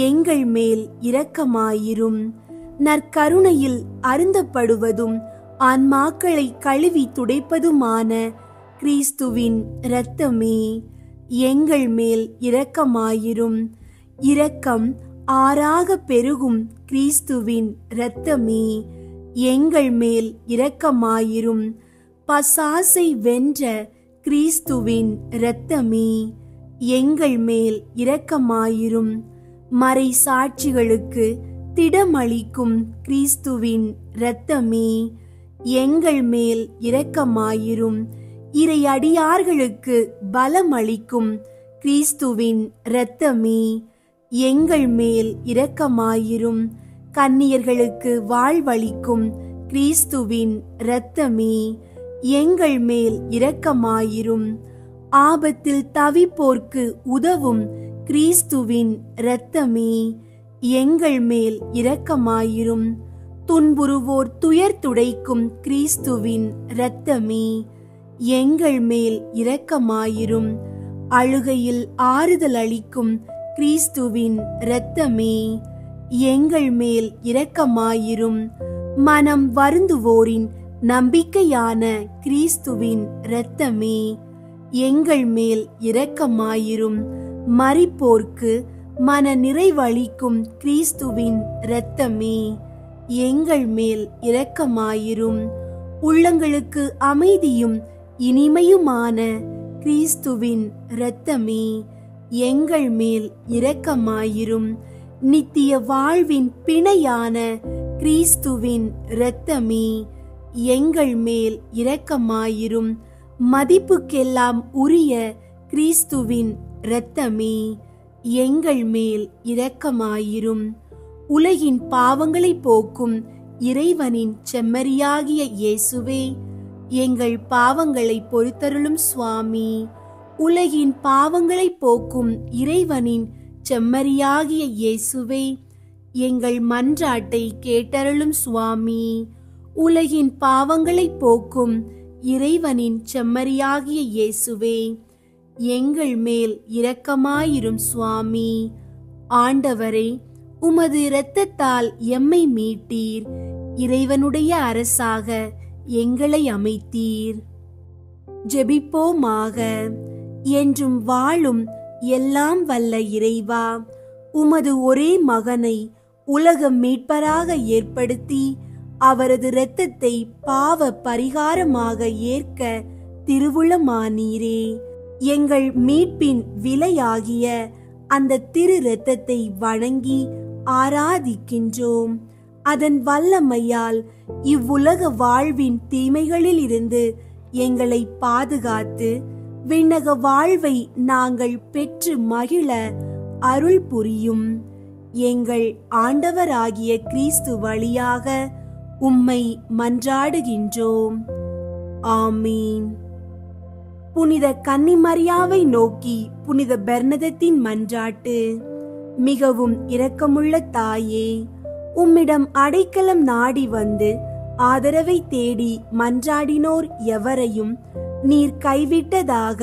எங்கள் மேல் இரக்கமாயிரும். நற்கருணையில் அருந்தப்படுவதும் ஆன்மாக்களை கழுவி துடைப்பதுமான கிறிஸ்துவின் இரத்தமே, எங்கள் மேல் இரக்கமாயிரும். இரக்கம் ஆறாக பெருகும் கிறிஸ்துவின் இரத்தமே, எங்கள் மேல் இரக்கமாயிரும். பசாசை வென்ற கிறிஸ்துவின் இரத்தமே, எங்கள் மேல் இரக்கமாயிரும். மறை சாட்சிகளுக்கு திடமளிக்கும் கிறிஸ்துவின் இரத்தமே, எங்கள் மேல் இரக்கமாயிரும். இறை அடியார்களுக்கு பலமளிக்கும் கிறிஸ்துவின் இரத்தமே, எங்கள் மேல் இரக்கமாயிரும். கன்னியர்களுக்கு வாழ்வளிக்கும் கிறிஸ்துவின் இரத்தமே, எங்கள் மேல் இரக்கமாயிரும். ஆபத்தில் தவிப்போர்க்கு உதவும் கிறிஸ்துவின் இரத்தமே, எங்கள் மேல் இரக்கமாயிரும். துன்புறுவோர் துயர் துடைக்கும் கிறிஸ்துவின் இரத்தமே, எங்கள் மேல் இரக்கமாயிரும். அழுகையில் ஆறுதல் அளிக்கும் கிறிஸ்துவின் இரத்தமே, எங்கள் மேல் இரக்கமாயிரும். மனம் வருந்துவோரின் நம்பிக்கையான கிறிஸ்துவின் இரத்தமே, எங்கள் மேல் இரக்கமாயிரும். மரிப்போர்க்கு மன நிறைவளிக்கும் கிறிஸ்துவின் இரத்தமே, எங்கள் மேல் இரக்கமாயிரும். உள்ளங்களுக்கு அமைதியும் இனிமையுமான கிறிஸ்துவின் இரத்தமே, எங்கள் மேல் இரக்கமாயிரும். நித்திய வாழ்வின் பிணையான கிறிஸ்துவின் இரத்தமே, எங்கள் மேல் இரக்கமாயிரும். மதிப்புக்கெல்லாம் உரிய கிறிஸ்துவின் இரத்தமே, எங்கள் மேல் இரக்கமாயிரும். உலகின் பாவங்களை போக்கும் இறைவனின் செம்மறியாகிய இயேசுவே, எங்கள் பாவங்களை பொறுத்தருளும் சுவாமி. உலகின் பாவங்களை போக்கும் இறைவனின் செம்மறியாகிய இயேசுவே, எங்கள் மன்றாட்டை கேட்டருளும் சுவாமி. உலகின் பாவங்களை போக்கும் இறைவனின் செம்மறியாகிய இயேசுவே, எங்கள் மேல் இரக்கமாயிரும் சுவாமி. ஆண்டவரே, உமது இரத்தத்தால் எம்மை மீட்டீர். இறைவனுடைய அரசாக எங்களை அமைத்தீர். ஜெபிப்போமாக. என்றும் வாழும் எல்லாம் வல்ல இறைவா, உமது ஒரே மகனை உலக மீட்பராக ஏற்படுத்தி அவரது இரத்தத்தை பாவ பரிகாரமாக ஏற்க திருவுளமானீரே. எங்கள் மீட்பின் விலையாகிய அந்த திரு இரத்தத்தை வணங்கி ஆராதிக்கின்றோம். அதன் வல்லமையால் இவ்வுலக வாழ்வின் தீமைகளில் இருந்து எங்களை பாதுகாத்து விண்ணக வாழ்வை நாங்கள் பெற்று மகிழ அருள் புரியும். எங்கள் ஆண்டவராகிய கிறிஸ்து வழியாக உம்மை மன்றாடுகின்றோம். ஆமீன். புனித கன்னிமரியாவை நோக்கி புனித பெர்னதத்தின் மன்றாட்டு. மிகவும் இரக்கமுள்ள தாயே, உம்மிடம் அடைக்கலம் நாடி வந்து ஆதரவை தேடி மன்றாடினோர் எவரையும் நீர் கைவிட்டதாக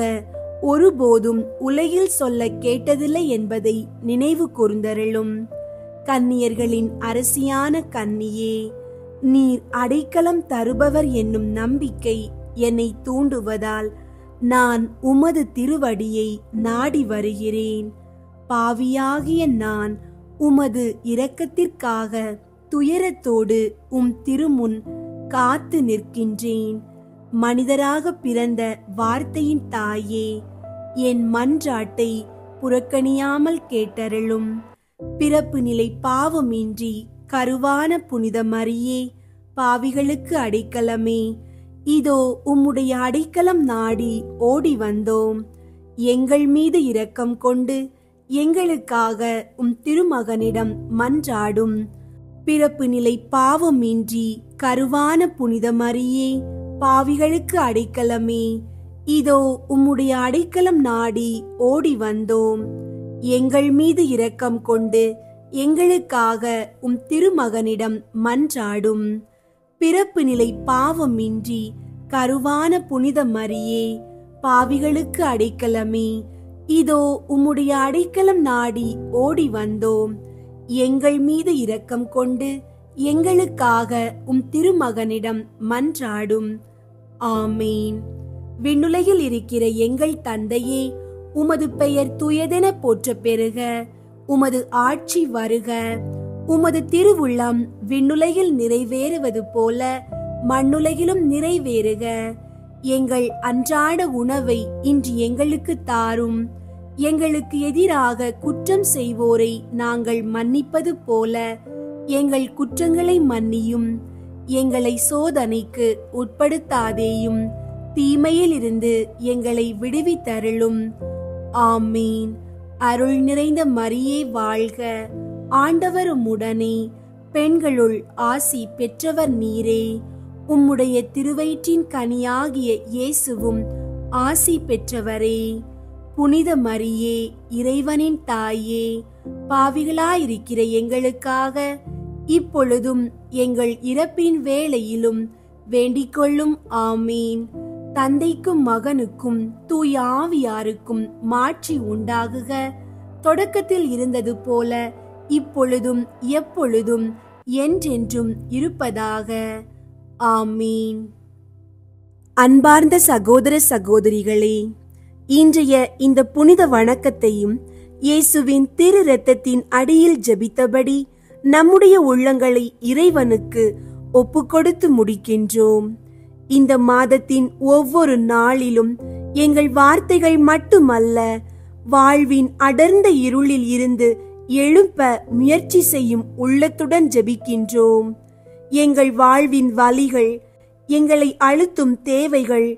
ஒருபோதும் உலகில் சொல்ல கேட்டதில்லை என்பதை நினைவு கூர்ந்தருளும். கன்னியர்களின் அரசியான கன்னியே, நீர் அடைக்கலம் தருபவர் என்னும் நம்பிக்கை என்னை தூண்டுவதால் நான் உமது திருவடியை நாடி வருகிறேன். பாவியாகிய நான் உமது இரக்கத்திற்காக துயரத்தோடு திருமுன் காத்து நிற்கின்றேன். மனிதராக பிறந்த வார்த்தையின் தாயே, என் மன்றாட்டை புறக்கணியாமல் கேட்டருளும். பிறப்பு நிலை பாவமின்றி கருவான புனித மரியே, பாவிகளுக்கு அடைக்கலமே, இதோ உம்முடைய அடைக்கலம் நாடி ஓடி வந்தோம். எங்கள் மீது இரக்கம் கொண்டு எங்களுக்காக திருமகனிடம் மன்றாடும். பிறப்பு நிலை பாவமின்றி கருவான புனித மரியே, பாவிகளுக்கு அடைக்கலமே, இதோ உம்முடைய அடைக்கலம் நாடி ஓடி வந்தோம். எங்கள் மீது இரக்கம் கொண்டு எங்களுக்காக திருமகனிடம் மன்றாடும். பிறப்பு நிலை பாவமின்றி கருவான புனித மரியே, பாவிகளுக்கு அடைக்கலமே, இதோ உம்முடைய அடைக்கலம் நாடி ஓடி வந்தோம். எங்கள் மீது இரக்கம் கொண்டு எங்களுக்காக திருமகனிடம் மன்றாடும். ஆமேன். விண்ணுலகில் இருக்கிற எங்கள் தந்தையே, உமது பெயர் தூயதென போற்ற பெறுக. உமது ஆட்சி வருக. உமது திருவுள்ளம் விண்ணுலகில் நிறைவேறுவது போல மண்ணுலகிலும் நிறைவேறுக. எங்கள் அன்றாட உணவை இன்று எங்களுக்கு தாரும். எங்களுக்கு எதிராக குற்றம் செய்வோரை நாங்கள் மன்னிப்பது போல எங்கள் குற்றங்களை மன்னியும். எங்களை சோதனைக்கு உட்படுத்தாதேயும், தீமையில் இருந்து எங்களை விடுவித்தருளும். ஆமீன். அருள் நிறைந்த மரியே வாழ்க. ஆண்டவர் உம்முடனே, பெண்களுள் ஆசி பெற்றவர் நீரே. உம்முடைய திருவயிற்றின் கனியாகிய இயேசுவும் ஆசி பெற்றவரே. புனித மரியே, இறைவனின் தாயே, பாவிகளாயிருக்கிற எங்களுக்காக இப்பொழுதும் எங்கள் இறப்பின் வேளையிலும் வேண்டிக்கொள்ளும். ஆமீன். தந்தைக்கும் மகனுக்கும் தூய ஆவியாருக்கும் மாட்சி உண்டாகுக. தொடக்கத்தில் இருந்தது போல இப்பொழுதும் எப்பொழுதும் என்றென்றும் இருப்பதாக. ஆமீன். அன்பார்ந்த சகோதர சகோதரிகளே, இன்றைய இந்த புனித வணக்கத்தையும் இயேசுவின் திரு இரத்தத்தின் அடியில் ஜெபித்தபடி நம்முடைய உள்ளங்களை இறைவனுக்கு ஒப்புக்கொடுத்து முடிக்கின்றோம். இந்த மாதத்தின் ஒவ்வொரு நாளிலும் எங்கள் வார்த்தைகள் மட்டுமல்ல, வாழ்வின் அடர்ந்த இருளில் இருந்து எழுப்ப முயற்சி செய்யும் உள்ளத்துடன் ஜெபிக்கின்றோம். எங்கள் வாழ்வின் வலிகள், எங்களை அழுத்தும் தேவைகள்,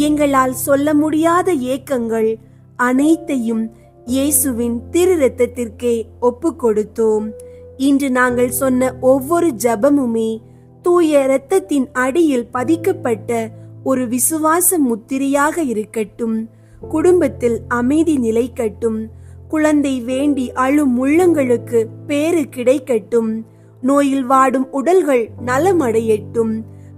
எங்களால் சொல்ல முடியாத ஏக்கங்கள் அனைத்தையும் இயேசுவின் திரு இரத்தத்திற்கே ஒப்பு கொடுத்தோம். இன்று நாங்கள் சொன்ன ஒவ்வொரு ஜெபமுமே தூய இரத்தத்தின் அடியில் பதிக்கப்பட்ட ஒரு விசுவாச முத்திரையாக இருக்கட்டும். குடும்பத்தில் அமைதி நிலைக்கட்டும். குழந்தை வேண்டி அழும் உள்ளங்களுக்கு பேறு கிடைக்கட்டும். நோயில் வாடும் உடல்கள் நலமடையட்டும்.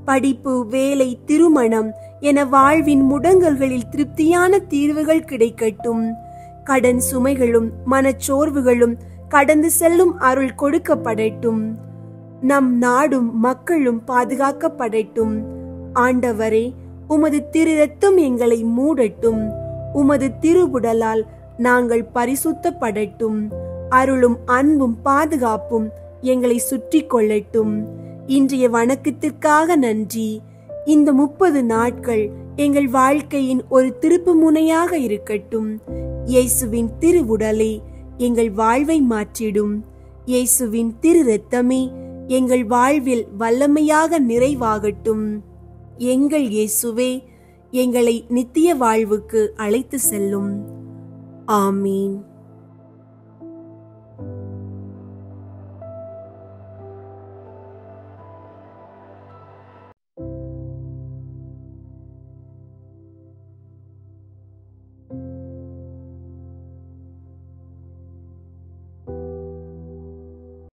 படிப்பு, வேலை, திருமணம் என வாழ்வின் முடங்கல்களில் திருப்தியான தீர்வுகள் கிடைக்கட்டும். கடன் சுமைகளும் மனச்சோர்வுகளும் கடந்து செல்லும் அருள் கொடுக்கப்படட்டும். நம் நாடும் மக்களும் பாதுகாக்கப்படட்டும். ஆண்டவரே, உமது திரு இரத்தம் எங்களை மூடட்டும். உமது திருவுடலால் நாங்கள் பரிசுத்தப்படட்டும். அருளும் அன்பும் பாதுகாப்பும் எங்களை சுற்றி கொள்ளட்டும். இன்றைய வணக்கத்திற்காக நன்றி. இந்த 30 நாட்கள் எங்கள் வாழ்க்கையின் ஒரு திருப்பு முனையாக இருக்கட்டும். இயேசுவின் திருவுடலே எங்கள் வாழ்வை மாற்றிடும். இயேசுவின் திரு இரத்தமே எங்கள் வாழ்வில் வல்லமையாக நிறைவாகட்டும். எங்கள் இயேசுவே, எங்களை நித்திய வாழ்வுக்கு அழைத்து செல்லும். ஆமீன்.